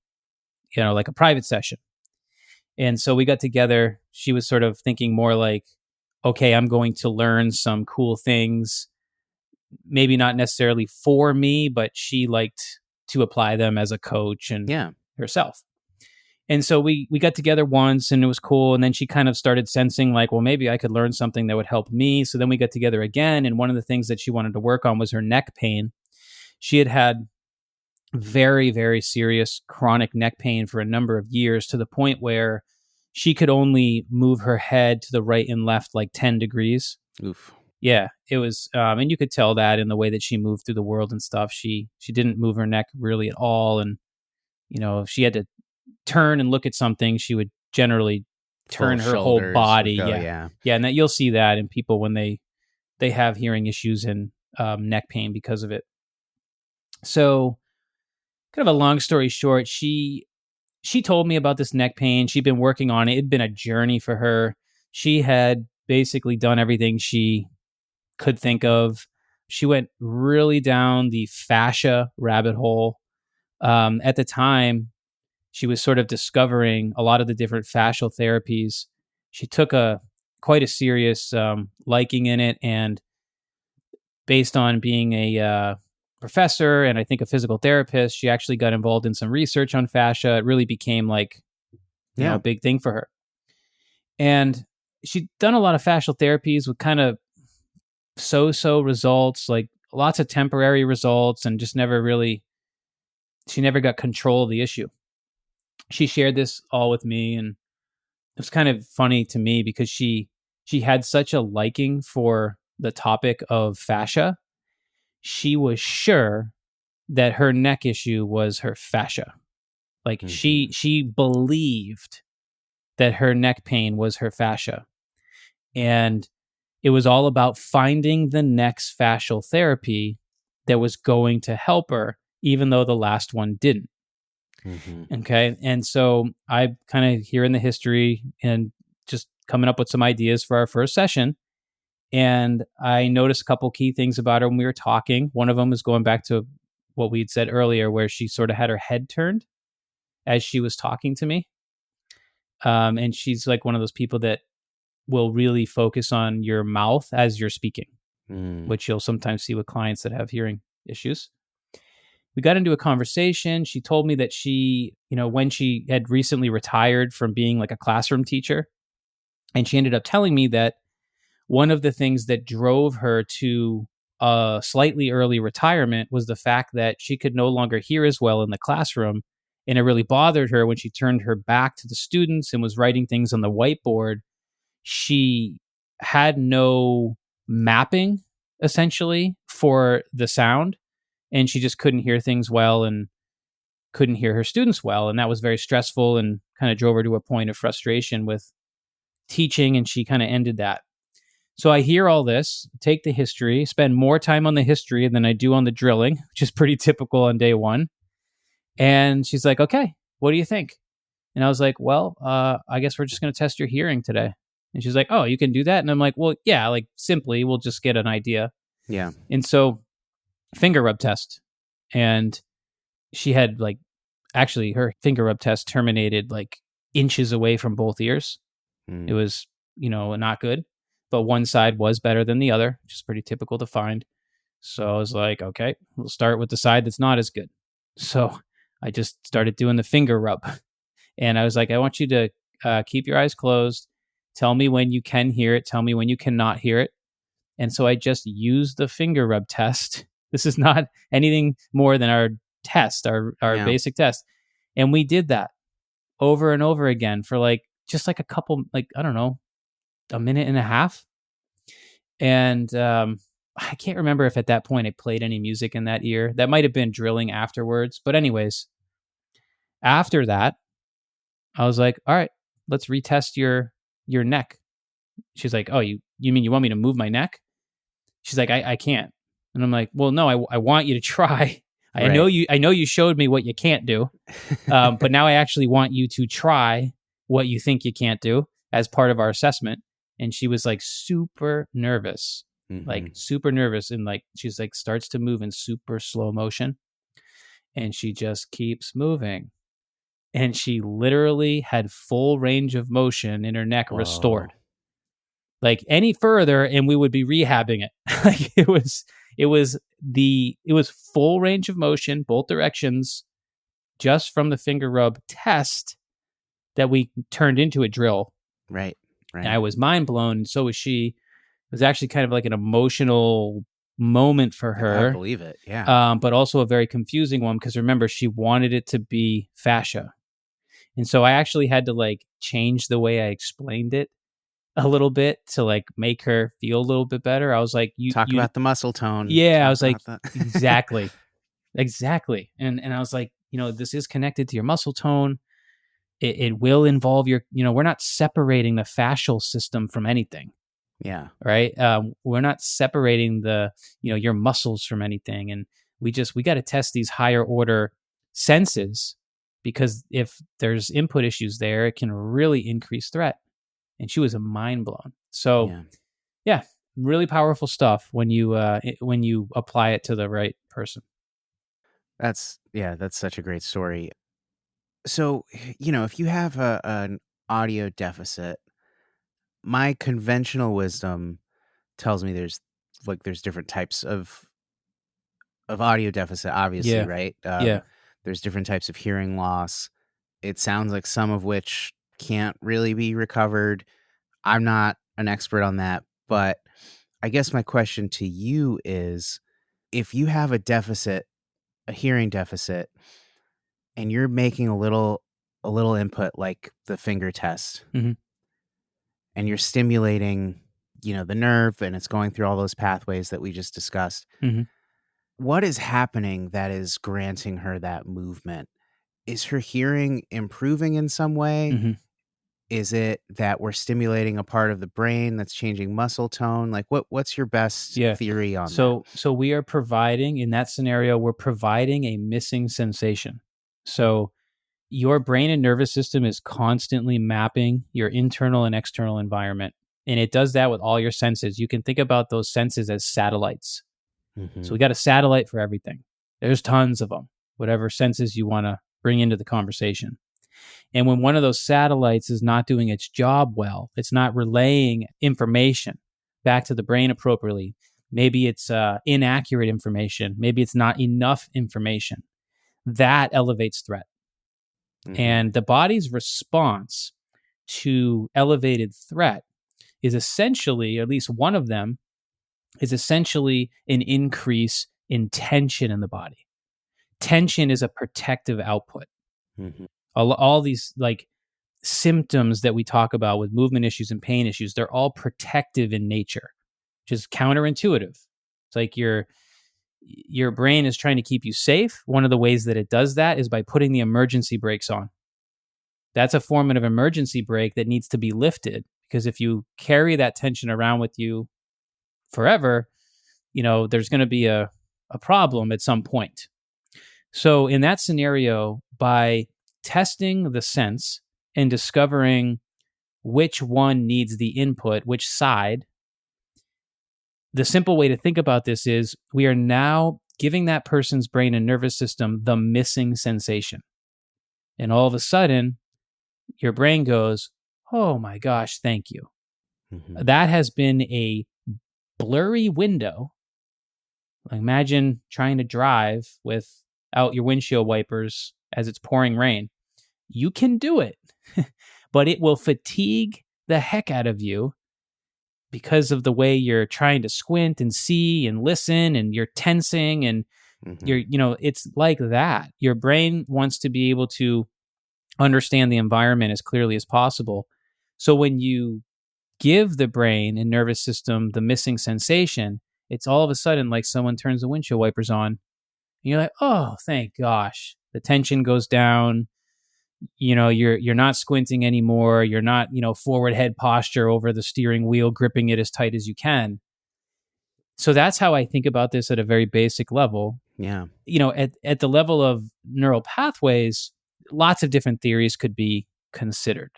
like a private session." And so we got together. She was sort of thinking more like, okay, I'm going to learn some cool things, maybe not necessarily for me, but she liked to apply them as a coach and herself. And so we got together once and it was cool. And then she kind of started sensing like, well, maybe I could learn something that would help me. So then we got together again. And one of the things that she wanted to work on was her neck pain. She had very, very serious chronic neck pain for a number of years, to the point where she could only move her head to the right and left like 10 degrees. Oof. Yeah, it was, and you could tell that in the way that she moved through the world and stuff. She didn't move her neck really at all. And, if she had to turn and look at something, she would generally turn her whole body. Yeah. And that you'll see that in people when they have hearing issues and neck pain because of it. So, kind of a long story short, she told me about this neck pain. She'd been working on it. It'd been a journey for her. She had basically done everything she could think of. She went really down the fascia rabbit hole. At the time, she was sort of discovering a lot of the different fascial therapies. She took quite a serious liking in it, and based on being a professor and I think a physical therapist, she actually got involved in some research on fascia. It really became like a big thing for her. And she'd done a lot of fascial therapies with kind of so-so results, like lots of temporary results, and just she never got control of the issue. She shared this all with me, and it was kind of funny to me because she had such a liking for the topic of fascia. She was sure that her neck issue was her fascia. Like she believed that her neck pain was her fascia. And it was all about finding the next fascial therapy that was going to help her, even though the last one didn't. Mm-hmm. Okay. And so I kind of hearing the history and just coming up with some ideas for our first session. And I noticed a couple key things about her when we were talking. One of them was going back to what we'd said earlier, where she sort of had her head turned as she was talking to me. And she's like one of those people that will really focus on your mouth as you're speaking, which you'll sometimes see with clients that have hearing issues. We got into a conversation. She told me that she, when she had recently retired from being like a classroom teacher, and she ended up telling me that one of the things that drove her to a slightly early retirement was the fact that she could no longer hear as well in the classroom. And it really bothered her when she turned her back to the students and was writing things on the whiteboard. She had no mapping, essentially, for the sound, and she just couldn't hear things well and couldn't hear her students well. And that was very stressful and kind of drove her to a point of frustration with teaching, and she kind of ended that. So I hear all this, take the history, spend more time on the history than I do on the drilling, which is pretty typical on day one. And she's like, okay, what do you think? And I was like, well, I guess we're just going to test your hearing today. And she's like, oh, you can do that? And I'm like, well, yeah, like simply, we'll just get an idea. Yeah. And so finger rub test. And she had actually her finger rub test terminated like inches away from both ears. It was, not good. But one side was better than the other, which is pretty typical to find. So I was like, okay, we'll start with the side that's not as good. So I just started doing the finger rub. And I was like, I want you to keep your eyes closed. Tell me when you can hear it. Tell me when you cannot hear it. And so I just used the finger rub test. This is not anything more than our test, our basic test. And we did that over and over again for just a couple, I don't know, a minute and a half. And I can't remember if at that point I played any music in that ear. That might have been drilling afterwards. But anyways, after that, I was like, all right, let's retest your neck. She's like, oh, you mean you want me to move my neck? She's like, I can't. And I'm like, well, no, I want you to try. I know you showed me what you can't do. But now I actually want you to try what you think you can't do as part of our assessment. And she was like super nervous, and she's like starts to move in super slow motion, and she just keeps moving. And she literally had full range of motion in her neck restored. Like any further, and we would be rehabbing it. Like it was full range of motion, both directions, just from the finger rub test that we turned into a drill. Right. And I was mind blown, and so was she. It was actually kind of like an emotional moment for her. I believe it, yeah. But also a very confusing one, because remember, she wanted it to be fascia. And so I actually had to change the way I explained it a little bit to make her feel a little bit better. I was like, you talk about the muscle tone. Yeah, I was like, exactly. And I was like, this is connected to your muscle tone. It will involve we're not separating the fascial system from anything. Yeah. Right. We're not separating your muscles from anything. And we got to test these higher order senses, because if there's input issues there, it can really increase threat. And she was mind blown. So yeah, really powerful stuff when you apply it to the right person. That's such a great story. So, if you have an audio deficit, my conventional wisdom tells me there's different types of audio deficit, obviously, right? There's different types of hearing loss. It sounds like some of which can't really be recovered. I'm not an expert on that, but I guess my question to you is, if you have a hearing deficit, and you're making a little input like the finger test, mm-hmm. and you're stimulating, the nerve, and it's going through all those pathways that we just discussed. Mm-hmm. What is happening that is granting her that movement? Is her hearing improving in some way? Mm-hmm. Is it that we're stimulating a part of the brain that's changing muscle tone? What's your best theory on that? So we are providing, in that scenario, we're providing a missing sensation. So your brain and nervous system is constantly mapping your internal and external environment. And it does that with all your senses. You can think about those senses as satellites. So we got a satellite for everything. There's tons of them, whatever senses you want to bring into the conversation. And when one of those satellites is not doing its job well, it's not relaying information back to the brain appropriately. Maybe it's inaccurate information. Maybe it's not enough information. That elevates threat. And the body's response to elevated threat is essentially, at least one of them, is essentially an increase in tension in the body. Tension is a protective output. All these like symptoms that we talk about with movement issues and pain issues, they're all protective in nature, which is counterintuitive. It's like your brain is trying to keep you safe. One of the ways that it does that is by putting the emergency brakes on. That's a form of emergency brake that needs to be lifted, because if you carry that tension around with you forever, there's going to be a problem at some point. So in that scenario, by testing the sense and discovering which one needs the input, which side, the simple way to think about this is we are now giving that person's brain and nervous system the missing sensation. And all of a sudden, your brain goes, oh my gosh, thank you. That has been a blurry window. Imagine trying to drive without your windshield wipers as it's pouring rain. You can do it, but it will fatigue the heck out of you because of the way you're trying to squint and see and listen, and you're tensing, and it's like that. Your brain wants to be able to understand the environment as clearly as possible. So when you give the brain and nervous system the missing sensation, it's all of a sudden like someone turns the windshield wipers on. And you're like, oh, thank gosh. The tension goes down. You're not squinting anymore. You're not, forward head posture over the steering wheel, gripping it as tight as you can. So that's how I think about this at a very basic level. Yeah. At the level of neural pathways, lots of different theories could be considered.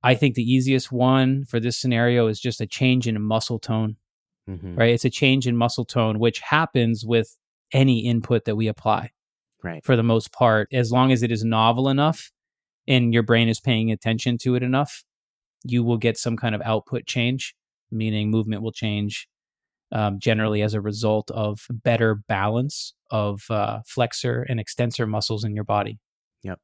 I think the easiest one for this scenario is just a change in muscle tone, right? It's a change in muscle tone, which happens with any input that we apply, right? For the most part, as long as it is novel enough and your brain is paying attention to it enough, you will get some kind of output change, meaning movement will change generally as a result of better balance of flexor and extensor muscles in your body. Yep.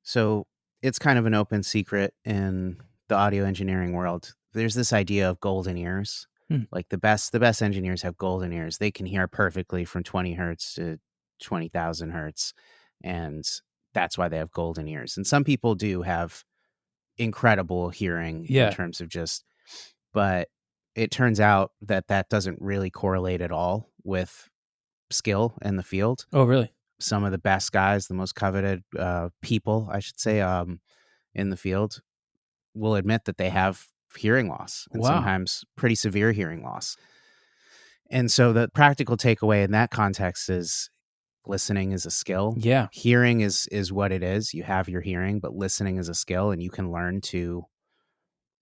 So it's kind of an open secret in the audio engineering world. There's this idea of golden ears. Like the best engineers have golden ears. They can hear perfectly from 20 hertz to 20,000 hertz. And that's why they have golden ears. And some people do have incredible hearing in terms of but it turns out that doesn't really correlate at all with skill in the field. Oh, really? Some of the best guys, the most coveted people, I should say, in the field will admit that they have hearing loss, and sometimes pretty severe hearing loss. And so the practical takeaway in that context is listening is a skill. Yeah. Hearing is what it is. You have your hearing, but listening is a skill, and you can learn to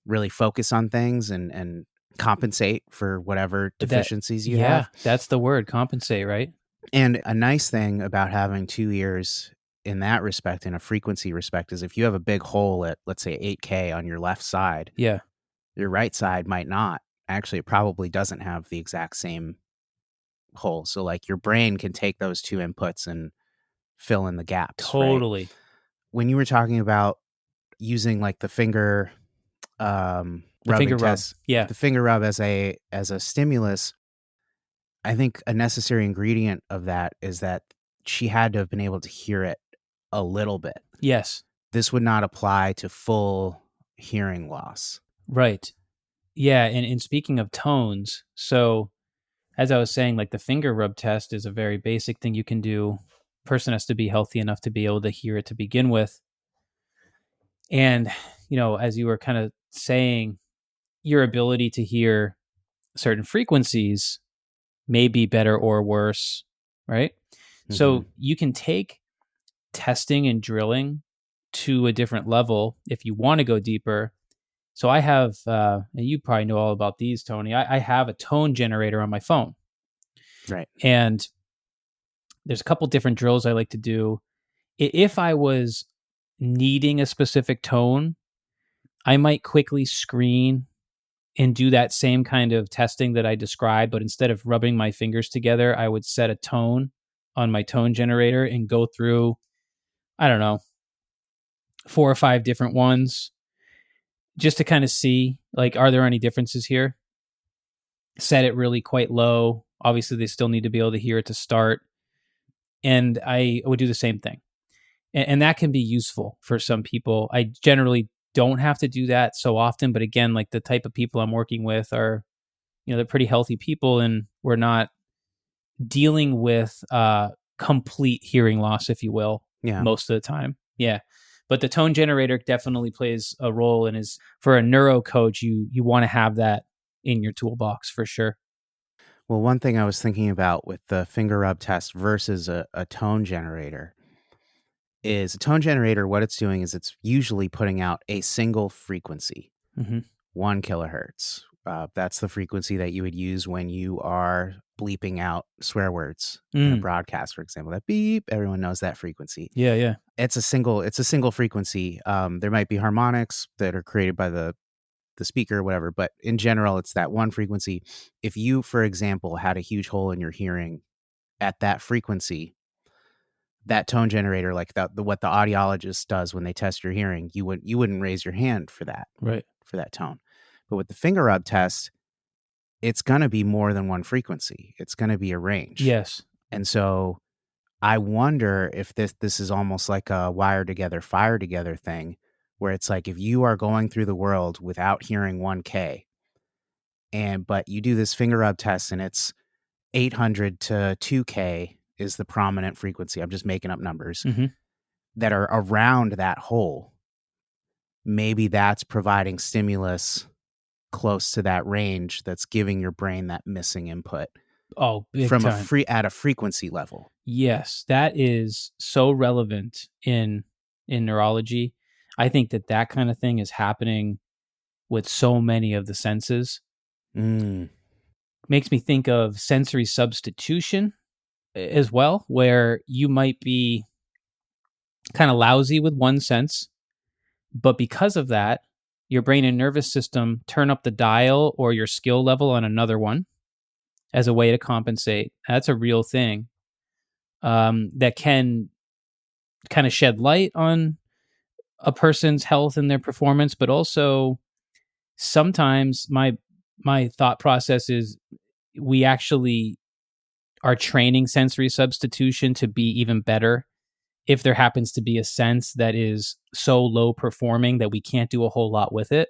really focus on things and compensate for whatever deficiencies you have. Yeah, that's the word, compensate, right? And a nice thing about having 2 ears in that respect, in a frequency respect, is if you have a big hole at, let's say, 8K on your left side, your right side might not. Actually, it probably doesn't have the exact same hole. So like your brain can take those two inputs and fill in the gaps. Totally. Right? When you were talking about using like the finger rubbing test, the finger rub as a stimulus, I think a necessary ingredient of that is that she had to have been able to hear it a little bit. Yes. This would not apply to full hearing loss. Right. Yeah. And speaking of tones, so as I was saying, like the finger rub test is a very basic thing you can do. Person has to be healthy enough to be able to hear it to begin with. And, as you were kind of saying, your ability to hear certain frequencies may be better or worse, right? Mm-hmm. So you can take testing and drilling to a different level if you want to go deeper. So I have, and you probably know all about these, Tony. I have a tone generator on my phone. Right. And there's a couple different drills I like to do. If I was needing a specific tone, I might quickly screen and do that same kind of testing that I described, but instead of rubbing my fingers together, I would set a tone on my tone generator and go through, I don't know, 4 or 5 different ones just to kind of see, like, are there any differences here? Set it really quite low. Obviously, they still need to be able to hear it to start. And I would do the same thing. And that can be useful for some people. I generally don't have to do that so often, but again, like the type of people I'm working with are, they're pretty healthy people, and we're not dealing with complete hearing loss, if you will, most of the time. Yeah. But the tone generator definitely plays a role, and is, for a neuro coach, you want to have that in your toolbox for sure. Well, one thing I was thinking about with the finger rub test versus a tone generator is a tone generator, what it's doing is it's usually putting out a single frequency, 1 kilohertz. That's the frequency that you would use when you are bleeping out swear words in a broadcast, for example. That beep, everyone knows that frequency. Yeah. It's a single frequency. There might be harmonics that are created by the speaker or whatever, but in general, it's that one frequency. If you, for example, had a huge hole in your hearing at that frequency, that tone generator, like what the audiologist does when they test your hearing, you wouldn't raise your hand for that, right, for that tone. But with the finger rub test, it's going to be more than one frequency. It's going to be a range. Yes. And so I wonder if this is almost like a wire together, fire together thing, where it's like if you are going through the world without hearing 1K, but you do this finger rub test and it's 800 to 2K is the prominent frequency. I'm just making up numbers that are around that hole. Maybe that's providing stimulus close to that range that's giving your brain that missing input. Oh, big from time. At a frequency level. Yes, that is so relevant in neurology. I think that kind of thing is happening with so many of the senses. Makes me think of sensory substitution as well, where you might be kind of lousy with one sense, but because of that, your brain and nervous system turn up the dial or your skill level on another one as a way to compensate. That's a real thing that can kind of shed light on a person's health and their performance, but also sometimes my thought process is we actually are training sensory substitution to be even better if there happens to be a sense that is so low performing that we can't do a whole lot with it.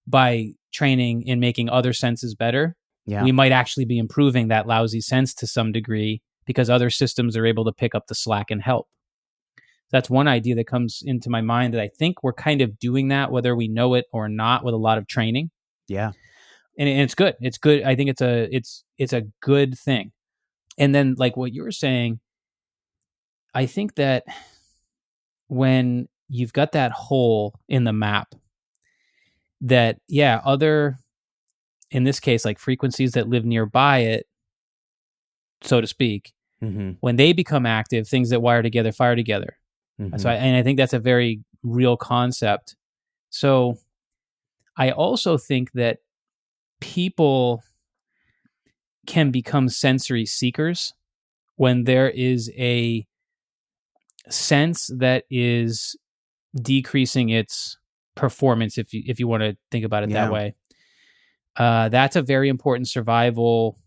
By training and making other senses better, we might actually be improving that lousy sense to some degree because other systems are able to pick up the slack and help. That's one idea that comes into my mind, that I think we're kind of doing that, whether we know it or not, with a lot of training. Yeah. And it's good. It's good. I think it's a good thing. And then, like what you were saying, I think that when you've got that hole in the map, that, other, in this case, like frequencies that live nearby it, so to speak, when they become active, things that wire together, fire together. So I think that's a very real concept. So I also think that people can become sensory seekers when there is a sense that is decreasing its performance, if you want to think about it that way. That's a very important survival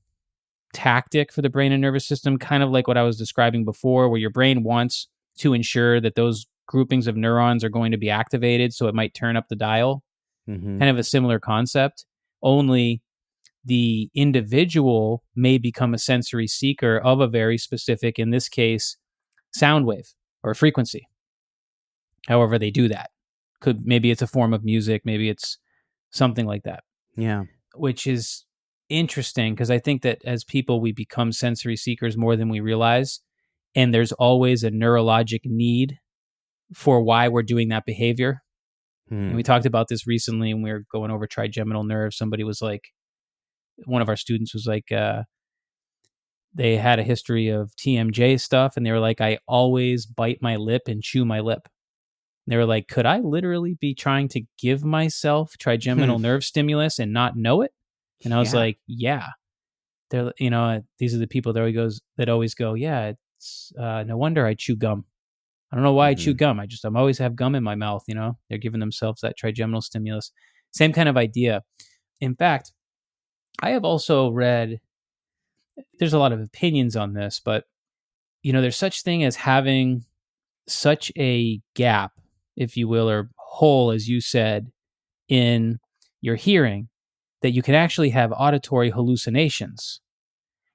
tactic for the brain and nervous system, kind of like what I was describing before, where your brain wants to ensure that those groupings of neurons are going to be activated, so it might turn up the dial. Kind of a similar concept, only the individual may become a sensory seeker of a very specific, in this case, sound wave or frequency. However they do that. Maybe it's a form of music, maybe it's something like that. Yeah. Which is interesting, because I think that as people, we become sensory seekers more than we realize. and there's always a neurologic need for why we're doing that behavior. And we talked about this recently when we were going over trigeminal nerve. Somebody was like, one of our students was like, they had a history of TMJ stuff, and they were like, I always bite my lip and chew my lip. And they were like, could I literally be trying to give myself trigeminal nerve stimulus and not know it? And I was like, yeah. They're, these are the people that always go, yeah, it's no wonder I chew gum. I don't know why I chew gum. I'm always have gum in my mouth, They're giving themselves that trigeminal stimulus. Same kind of idea. In fact, I have also read, there's a lot of opinions on this, but, there's such thing as having such a gap, if you will, or hole, as you said, in your hearing, that you can actually have auditory hallucinations.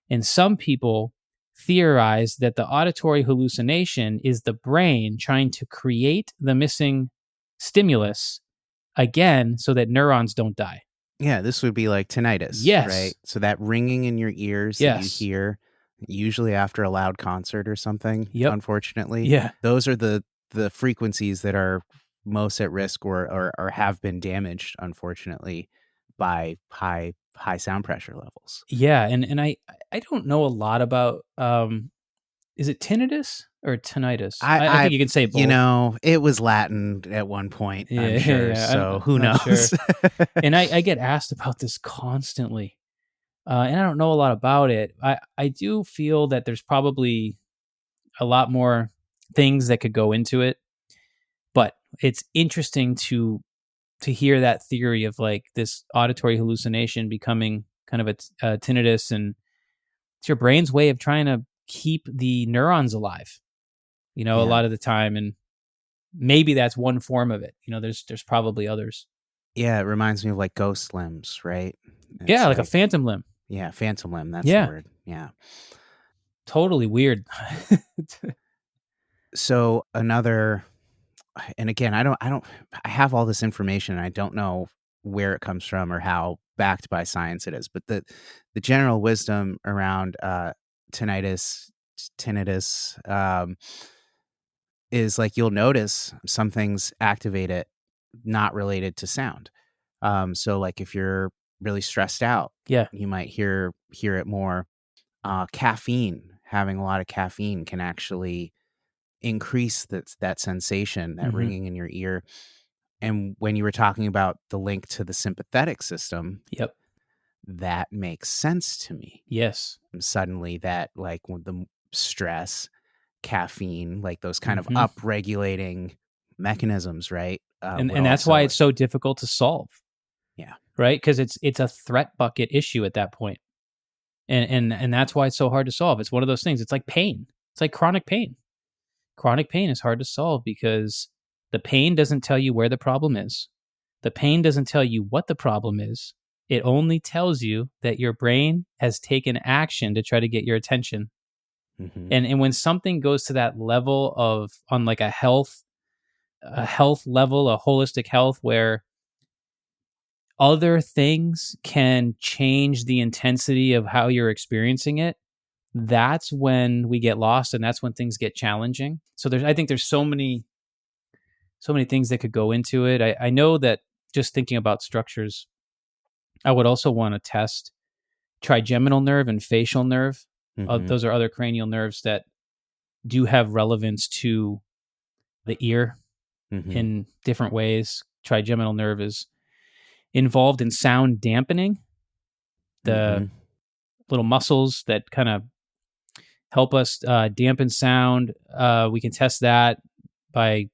And some people theorize that the auditory hallucination is the brain trying to create the missing stimulus again so that neurons don't die. Yeah, this would be like tinnitus, Yes. right? So that ringing in your ears that you hear, usually after a loud concert or something, unfortunately. Yeah. Those are the frequencies that are most at risk or have been damaged, unfortunately, by high sound pressure levels. Yeah, and I don't know a lot about is it tinnitus or tinnitus? I think you can say both. It was Latin at one point, I'm sure. So who knows? Sure. And I get asked about this constantly. And I don't know a lot about it. I do feel that there's probably a lot more things that could go into it. But it's interesting to hear that theory of like this auditory hallucination becoming kind of a tinnitus, and it's your brain's way of trying to keep the neurons alive, a lot of the time. And maybe that's one form of it. There's probably others. Yeah, it reminds me of like ghost limbs, right? It's like a phantom limb. Yeah, phantom limb. That's the word. Yeah. Totally weird. So another, and again, I have all this information and I don't know where it comes from or how backed by science it is, but the general wisdom around tinnitus is like you'll notice some things activate it not related to sound. So like if you're really stressed out, you might hear it more. Caffeine, having a lot of caffeine can actually increase that sensation, that ringing in your ear. And when you were talking about the link to the sympathetic system, that makes sense to me. Yes. And suddenly that, like, with the stress, caffeine, like those kind of up-regulating mechanisms, right? And that's why it's so difficult to solve. Yeah. Right? Because it's a threat bucket issue at that point. And that's why it's so hard to solve. It's one of those things. It's like pain. It's like chronic pain. Chronic pain is hard to solve because the pain doesn't tell you where the problem is. The pain doesn't tell you what the problem is. It only tells you that your brain has taken action to try to get your attention. And when something goes to that level of, on like a health level, a holistic health, where other things can change the intensity of how you're experiencing it, that's when we get lost, and that's when things get challenging. So I think there's so many things that could go into it. I know that just thinking about structures, I would also want to test trigeminal nerve and facial nerve. Those are other cranial nerves that do have relevance to the ear in different ways. Trigeminal nerve is involved in sound dampening. The little muscles that kind of help us dampen sound. We can test that by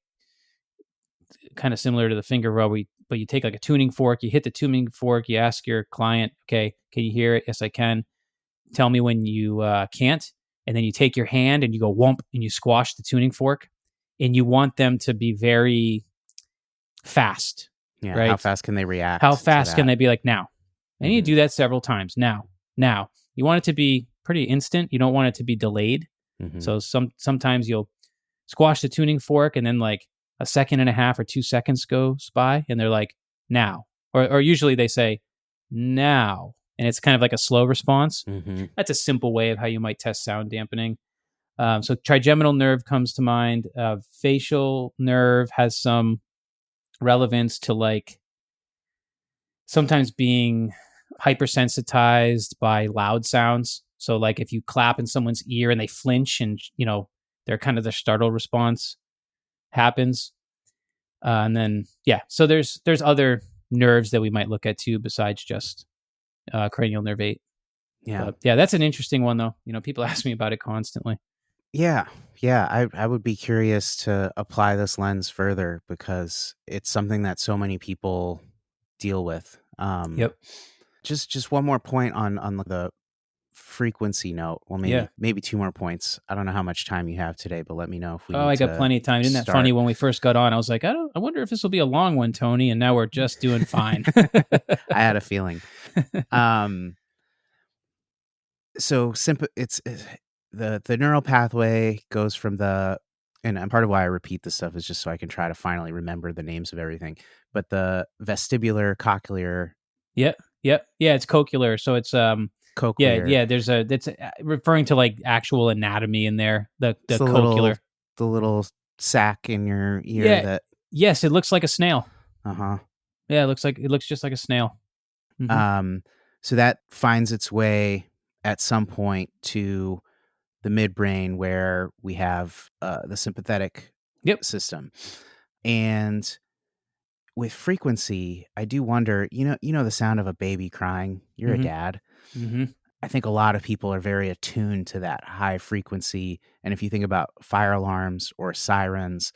kind of similar to the finger rub. But you take like a tuning fork, you hit the tuning fork, you ask your client, okay, can you hear it? Yes, I can. Tell me when you can't. And then you take your hand and you go whomp and you squash the tuning fork. And you want them to be very fast. Yeah. Right? How fast can they react? How fast can they be like now? And you do that several times. Now. You want it to be pretty instant. You don't want it to be delayed. So sometimes you'll squash the tuning fork and then like a second and a half or 2 seconds goes by and they're like, now. Or usually they say, now. And it's kind of like a slow response. That's a simple way of how you might test sound dampening. So trigeminal nerve comes to mind. Facial nerve has some relevance to like sometimes being hypersensitized by loud sounds. So like if you clap in someone's ear and they flinch and, they're kind of their startle response happens. And then, so there's other nerves that we might look at too, besides just cranial nerve 8. Yeah. But yeah, that's an interesting one though. People ask me about it constantly. Yeah. Yeah. I would be curious to apply this lens further because it's something that so many people deal with. Yep. Just one more point on the frequency note. Well, maybe two more points. I don't know how much time you have today, but let me know if we need I got to plenty of time. Isn't that start. funny? When we first got on, I was like, I wonder if this will be a long one, Tony. And now we're just doing fine. I had a feeling. So it's the neural pathway goes from and part of why I repeat this stuff is just so I can try to finally remember the names of everything. But the vestibular, cochlear. Yep. Yeah, it's cochlear. So it's cochlear. Yeah. There's that's referring to like actual anatomy in there. The cochlear, the little sac in your ear. Yeah. Yes, it looks like a snail. Yeah, it looks just like a snail. Mm-hmm. So that finds its way at some point to the midbrain where we have the sympathetic system. And with frequency, I do wonder, you know the sound of a baby crying. You're a dad. Mm-hmm. I think a lot of people are very attuned to that high frequency. And if you think about fire alarms or sirens,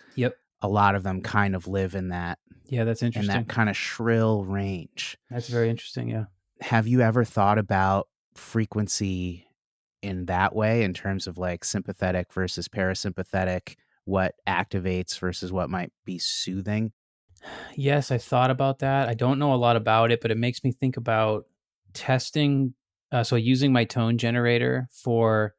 a lot of them kind of live in that. Yeah, that's interesting. In that kind of shrill range. That's very interesting, yeah. Have you ever thought about frequency in that way, in terms of like sympathetic versus parasympathetic, what activates versus what might be soothing? Yes, I thought about that. I don't know a lot about it, but it makes me think about testing. So using my tone generator for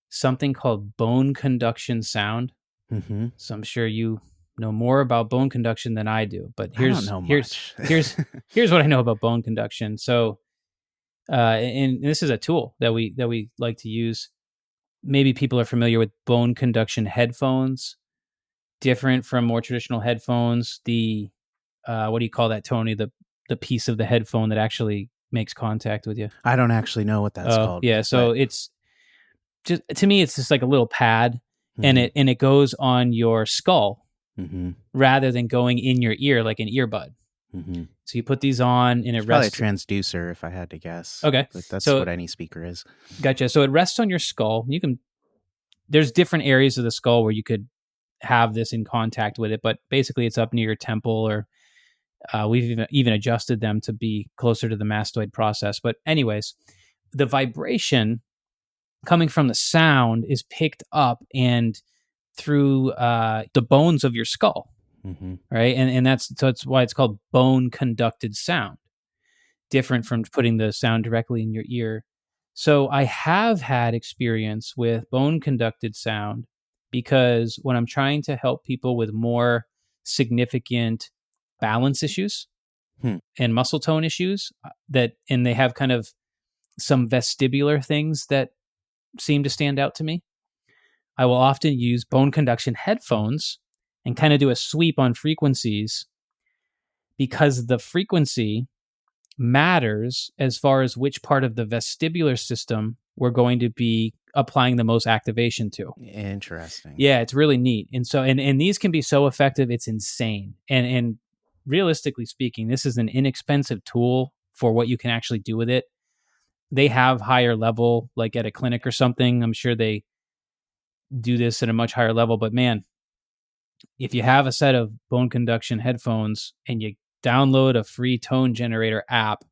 something called bone conduction sound. Mm-hmm. So I'm sure you know more about bone conduction than I do, but here's I don't know much. here's what I know about bone conduction. So, and this is a tool that we like to use. Maybe people are familiar with bone conduction headphones, different from more traditional headphones. The what do you call that, Tony? The piece of the headphone that actually makes contact with you. I don't actually know what that's called. Yeah, so it's just, to me, it's just like a little pad, and it goes on your skull rather than going in your ear like an earbud. So you put these on, and it rests. Probably a transducer, if I had to guess. Okay, but that's what any speaker is. Gotcha. So it rests on your skull. There's different areas of the skull where you could have this in contact with it, but basically it's up near your temple, or we've even adjusted them to be closer to the mastoid process. But anyways, the vibration coming from the sound is picked up and through the bones of your skull, right? And that's why it's called bone conducted sound, different from putting the sound directly in your ear. So I have had experience with bone conducted sound, because when I'm trying to help people with more significant balance issues and muscle tone issues, and they have kind of some vestibular things that seem to stand out to me, I will often use bone conduction headphones and kind of do a sweep on frequencies, because the frequency matters as far as which part of the vestibular system we're going to be applying the most activation to. Interesting. Yeah, it's really neat. And so, and these can be so effective, it's insane. And realistically speaking, this is an inexpensive tool for what you can actually do with it. They have higher level, like at a clinic or something. I'm sure they do this at a much higher level, but man, if you have a set of bone conduction headphones and you download a free tone generator app,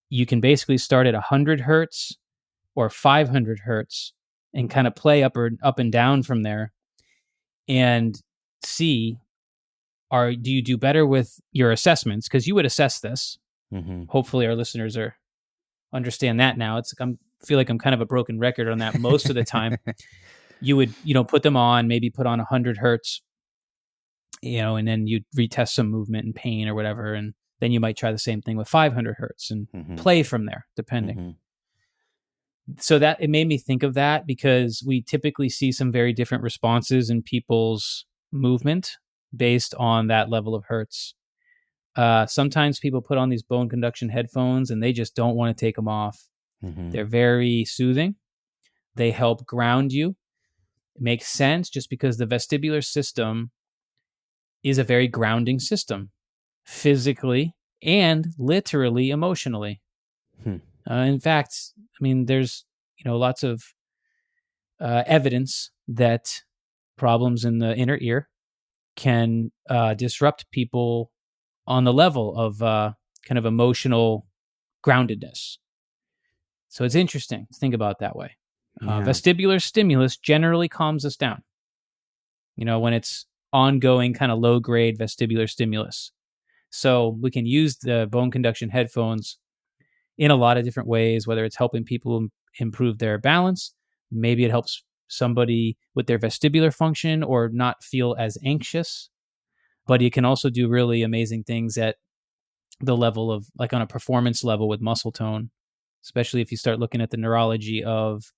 you can basically start at 100 hertz or 500 hertz and kind of play up and down from there, and see, do you do better with your assessments? Because you would assess this. Hopefully our listeners understand that now. I feel like I'm kind of a broken record on that most of the time. You would, put them on, maybe put on 100 hertz, and then you'd retest some movement and pain or whatever. And then you might try the same thing with 500 hertz and play from there, depending. So that it made me think of that, because we typically see some very different responses in people's movement based on that level of hertz. Sometimes people put on these bone conduction headphones and they just don't want to take them off. Mm-hmm. They're very soothing. They help ground you. It makes sense just because the vestibular system is a very grounding system, physically and literally emotionally. In fact, I mean, there's lots of evidence that problems in the inner ear can disrupt people on the level of kind of emotional groundedness. So it's interesting to think about it that way. Yeah. Vestibular stimulus generally calms us down, when it's ongoing kind of low-grade vestibular stimulus. So we can use the bone conduction headphones in a lot of different ways, whether it's helping people improve their balance. Maybe it helps somebody with their vestibular function or not feel as anxious. But it can also do really amazing things at the level of, like, on a performance level with muscle tone, especially if you start looking at the neurology of,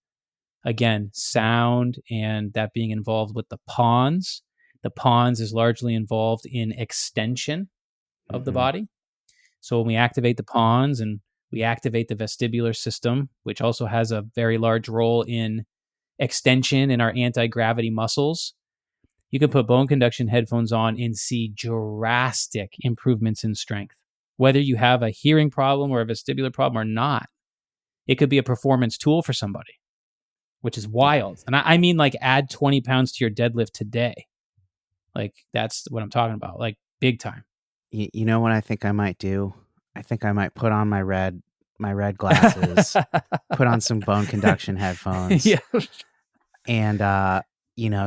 again, sound and that being involved with the pons. The pons is largely involved in extension of the body. So when we activate the pons and we activate the vestibular system, which also has a very large role in extension in our anti-gravity muscles, you can put bone conduction headphones on and see drastic improvements in strength. Whether you have a hearing problem or a vestibular problem or not, it could be a performance tool for somebody, which is wild. And I mean, like, add 20 pounds to your deadlift today. Like, that's what I'm talking about, like, big time. You know what I think I might do? I think I might put on my red glasses, put on some bone conduction headphones, Yeah. and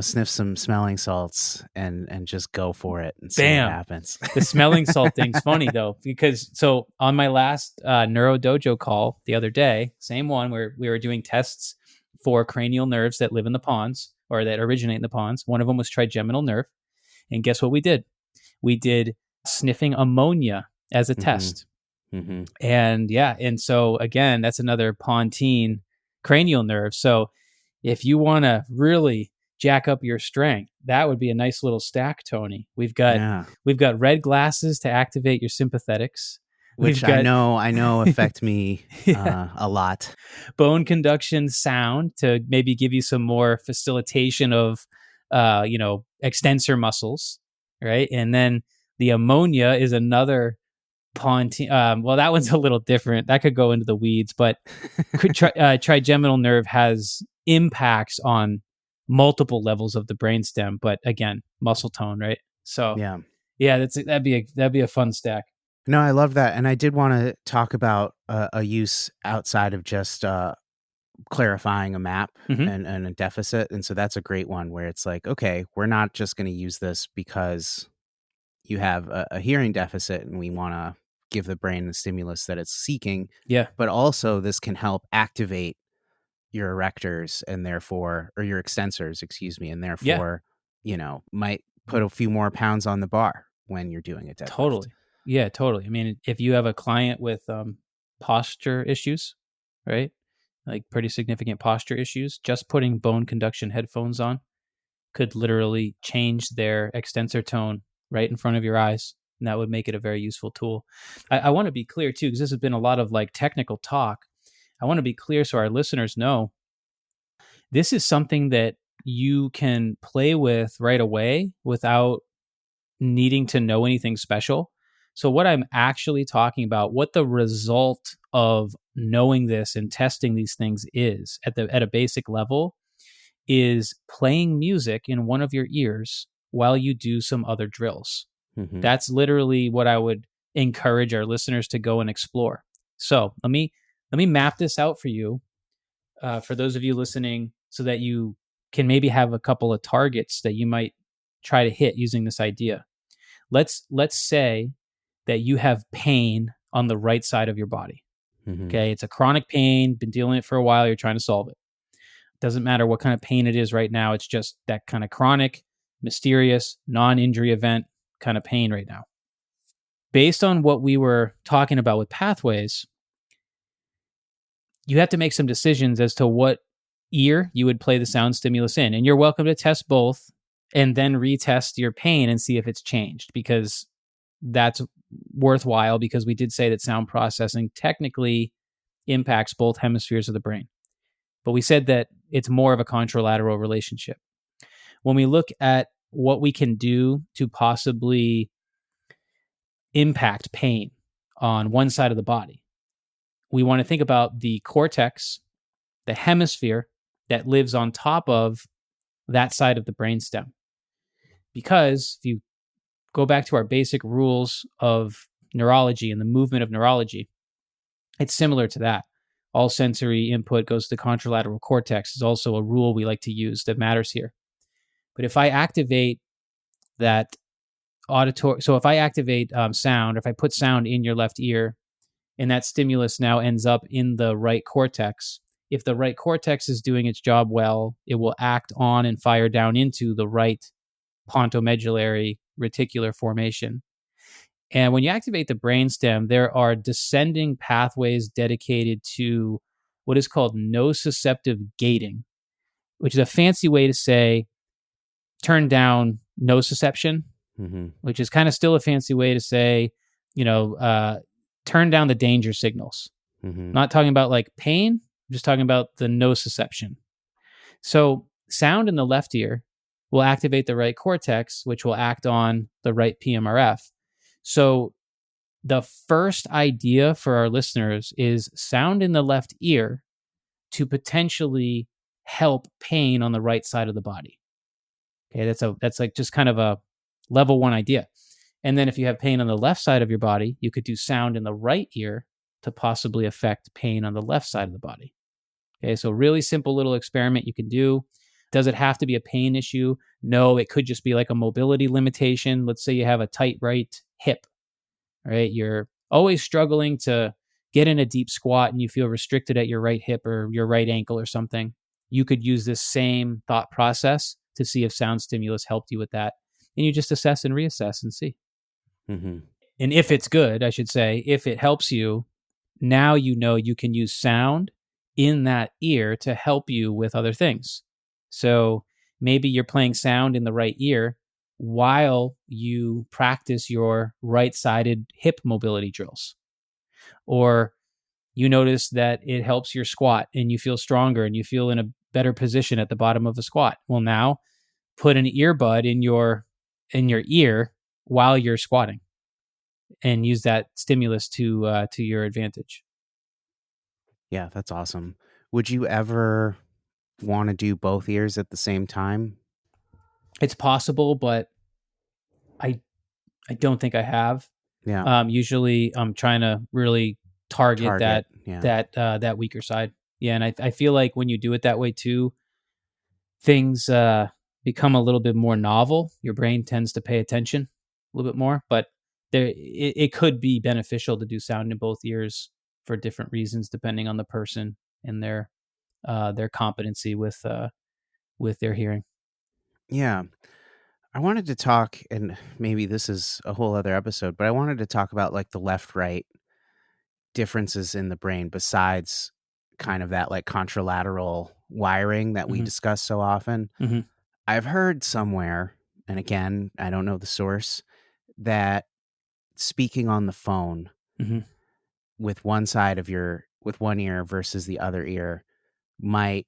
sniff some smelling salts and just go for it and see Bam. what happens. The smelling salt thing's funny though, because so on my last Neuro Dojo call the other day, same one where we were doing tests for cranial nerves that live in the pons or that originate in the pons. One of them was trigeminal nerve. And guess what we did? We did sniffing ammonia as a test. Mm-hmm. And so again, that's another pontine cranial nerve. So if you want to really jack up your strength, that would be a nice little stack, Tony. We've got red glasses to activate your sympathetics, which I know affect me a lot. Bone conduction sound to maybe give you some more facilitation of extensor muscles, right? And then the ammonia is another pontine. Well, that one's a little different. That could go into the weeds, but trigeminal nerve has impacts on multiple levels of the brainstem. But again, muscle tone, right? So yeah, that'd be a fun stack. No, I love that, and I did want to talk about a use outside of just clarifying a map and a deficit, and so that's a great one where it's like, okay, we're not just going to use this because you have a hearing deficit and we want to give the brain the stimulus that it's seeking. Yeah. But also this can help activate your erectors and therefore, or your extensors, and therefore, might put a few more pounds on the bar when you're doing a deadlift. Totally. Yeah, totally. I mean, if you have a client with posture issues, right? Like pretty significant posture issues, just putting bone conduction headphones on could literally change their extensor tone right in front of your eyes. And that would make it a very useful tool. I want to be clear too, because this has been a lot of like technical talk. I want to be clear so our listeners know this is something that you can play with right away without needing to know anything special. So what I'm actually talking about, what the result of knowing this and testing these things is at a basic level, is playing music in one of your ears while you do some other drills. That's literally what I would encourage our listeners to go and explore. So let me map this out for you, for those of you listening, so that you can maybe have a couple of targets that you might try to hit using this idea. Let's say that you have pain on the right side of your body. Okay, it's a chronic pain, been dealing with it for a while, you're trying to solve it. Doesn't matter what kind of pain it is right now, it's just that kind of chronic, mysterious, non-injury event kind of pain right now. Based on what we were talking about with pathways, you have to make some decisions as to what ear you would play the sound stimulus in. And you're welcome to test both and then retest your pain and see if it's changed, because that's worthwhile, because we did say that sound processing technically impacts both hemispheres of the brain. But we said that it's more of a contralateral relationship. When we look at what we can do to possibly impact pain on one side of the body, we want to think about the cortex, the hemisphere that lives on top of that side of the brainstem. Because if you go back to our basic rules of neurology and the movement of neurology, it's similar to that. All sensory input goes to the contralateral cortex is also a rule we like to use that matters here. But if I activate that auditory, so if I activate sound, if I put sound in your left ear, and that stimulus now ends up in the right cortex, if the right cortex is doing its job well, it will act on and fire down into the right pontomedullary reticular formation. And when you activate the brainstem, there are descending pathways dedicated to what is called nociceptive gating, which is a fancy way to say turn down nociception, which is kind of still a fancy way to say, turn down the danger signals. Not talking about like pain, I'm just talking about the nociception. So sound in the left ear will activate the right cortex, which will act on the right PMRF. So the first idea for our listeners is sound in the left ear to potentially help pain on the right side of the body. Okay, that's like just kind of a level one idea. And then if you have pain on the left side of your body, you could do sound in the right ear to possibly affect pain on the left side of the body. Okay, so really simple little experiment you can do. Does it have to be a pain issue? No, it could just be like a mobility limitation. Let's say you have a tight right hip, right? You're always struggling to get in a deep squat and you feel restricted at your right hip or your right ankle or something. You could use this same thought process to see if sound stimulus helped you with that. And you just assess and reassess and see. And if it's good, I should say, if it helps you, now you know you can use sound in that ear to help you with other things. So maybe you're playing sound in the right ear while you practice your right-sided hip mobility drills. Or you notice that it helps your squat and you feel stronger and you feel in a better position at the bottom of the squat. Well, now put an earbud in your ear while you're squatting and use that stimulus to your advantage. Yeah, that's awesome. Would you ever want to do both ears at the same time? It's possible, but I don't think I have. Yeah. Usually I'm trying to really target yeah. that weaker side. Yeah, and I feel like when you do it that way too, things become a little bit more novel. Your brain tends to pay attention a little bit more, but it could be beneficial to do sound in both ears for different reasons, depending on the person and their competency with their hearing. Yeah. I wanted to talk, and maybe this is a whole other episode, but I wanted to talk about like the left-right differences in the brain besides kind of that like contralateral wiring that we discuss so often. I've heard somewhere, and again, I don't know the source, that speaking on the phone with one ear versus the other ear might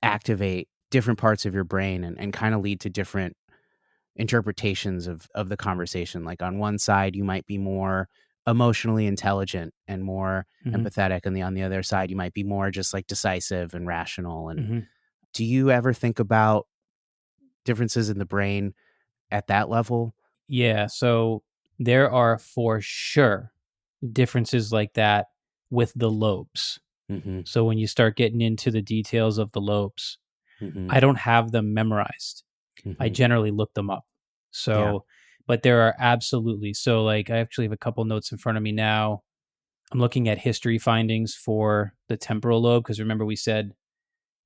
activate different parts of your brain and kind of lead to different interpretations of the conversation. Like on one side, you might be more emotionally intelligent and more empathetic, and on the other side, you might be more just like decisive and rational. And do you ever think about differences in the brain at that level? Yeah, so there are for sure differences like that with the lobes. So when you start getting into the details of the lobes, I don't have them memorized. I generally look them up. So, but there are absolutely. So like I actually have a couple notes in front of me now. I'm looking at history findings for the temporal lobe, because remember we said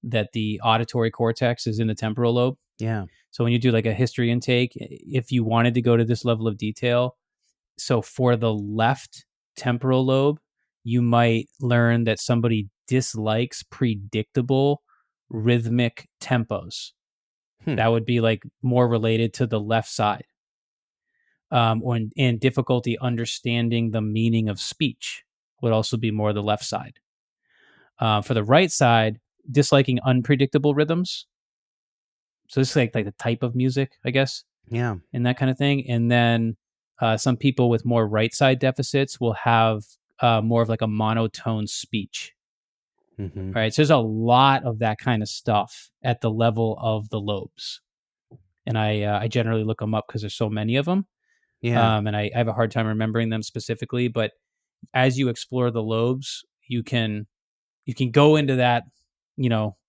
that the auditory cortex is in the temporal lobe. Yeah. So when you do like a history intake, if you wanted to go to this level of detail, so for the left temporal lobe, you might learn that somebody dislikes predictable rhythmic tempos. That would be like more related to the left side. And difficulty understanding the meaning of speech would also be more the left side. For the right side, disliking unpredictable rhythms. So this is like the type of music, I guess. Yeah. And that kind of thing. And then some people with more right side deficits will have more of like a monotone speech. Mm-hmm. Right. So there's a lot of that kind of stuff at the level of the lobes. And I generally look them up because there's so many of them. Yeah. And I have a hard time remembering them specifically. But as you explore the lobes, you can go into that,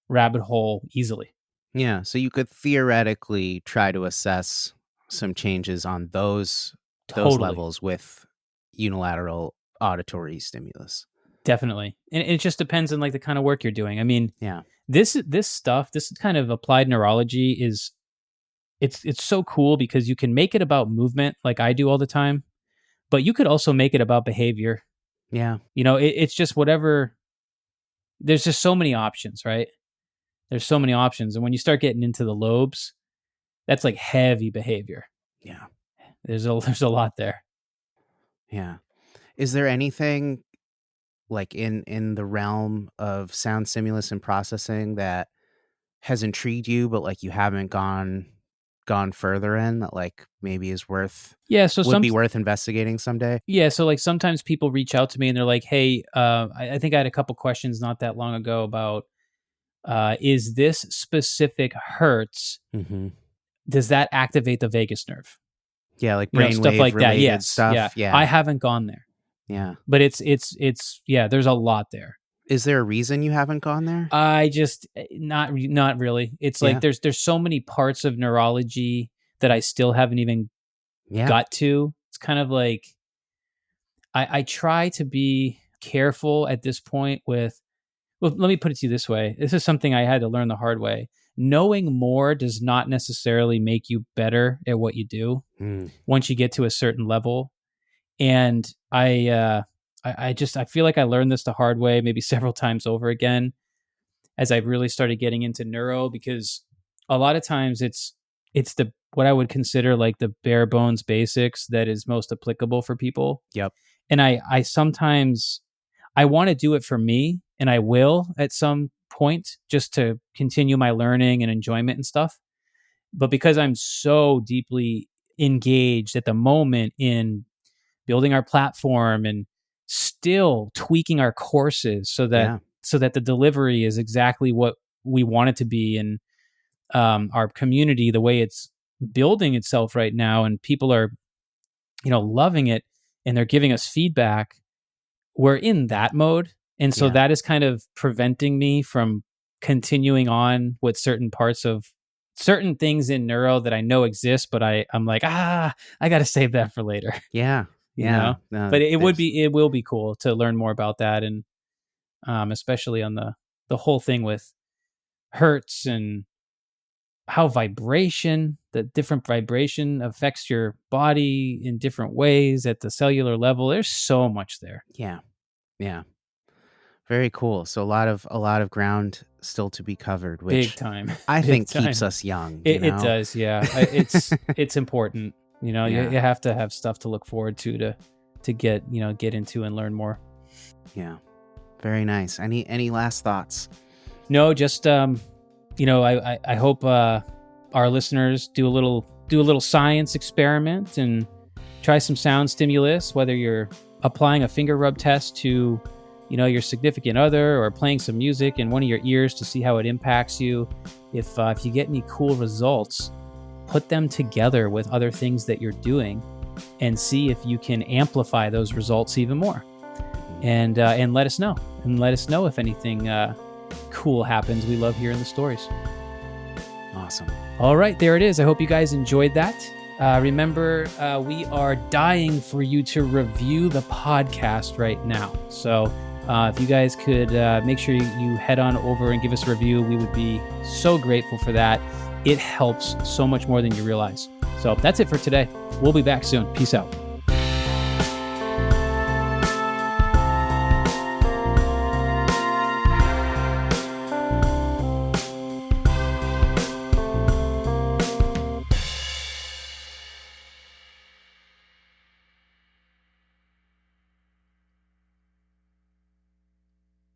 rabbit hole easily. Yeah. So you could theoretically try to assess some changes on those levels with unilateral auditory stimulus. Definitely. And it just depends on like the kind of work you're doing. I mean, Yeah. this stuff, this kind of applied neurology is it's so cool because you can make it about movement like I do all the time, but you could also make it about behavior. Yeah. It's just whatever. There's just so many options, right? There's so many options. And when you start getting into the lobes, that's like heavy behavior. Yeah. There's a lot there. Yeah. Is there anything like in the realm of sound stimulus and processing that has intrigued you, but like you haven't gone further in, that like maybe is worth would be worth investigating someday? Yeah, so like sometimes people reach out to me and they're like, "Hey, I think I had a couple questions not that long ago about is this specific hertz? Mm-hmm. Does that activate the vagus nerve?" Yeah, like brainwave stuff like that. related Yes, stuff. Yeah. I haven't gone there. Yeah. But it's there's a lot there. Is there a reason you haven't gone there? I just not really. It's like there's so many parts of neurology that I still haven't even got to. It's kind of like I try to be careful at this point with, well, let me put it to you this way. This is something I had to learn the hard way. Knowing more does not necessarily make you better at what you do once you get to a certain level. And I feel like I learned this the hard way, maybe several times over again, as I really started getting into neuro, because a lot of times it's the what I would consider like the bare bones basics that is most applicable for people. Yep. And I sometimes I want to do it for me, and I will at some point just to continue my learning and enjoyment and stuff. But because I'm so deeply engaged at the moment in building our platform and still tweaking our courses so that the delivery is exactly what we want it to be, and our community, the way it's building itself right now, and people are, loving it and they're giving us feedback. We're in that mode. And so that is kind of preventing me from continuing on with certain parts of certain things in neuro that I know exist, but I'm like, I got to save that for later. Yeah. No, but it will be cool to learn more about that. And especially on the whole thing with hertz and how the different vibration affects your body in different ways at the cellular level. There's so much there. Yeah. Yeah. Very cool. So a lot of ground still to be covered, which big time. I think keeps us young. It does. Yeah. It's important. You have to have stuff to look forward to get into and learn more. Yeah. Very nice. Any last thoughts? No, just I hope our listeners do a little science experiment and try some sound stimulus, whether you're applying a finger rub test to your significant other or playing some music in one of your ears to see how it impacts you. If you get any cool results, put them together with other things that you're doing and see if you can amplify those results even more. And let us know. And let us know if anything cool happens. We love hearing the stories. Awesome. All right, there it is. I hope you guys enjoyed that. Remember, we are dying for you to review the podcast right now. So if you guys could make sure you head on over and give us a review, we would be so grateful for that. It helps so much more than you realize. So that's it for today. We'll be back soon. Peace out.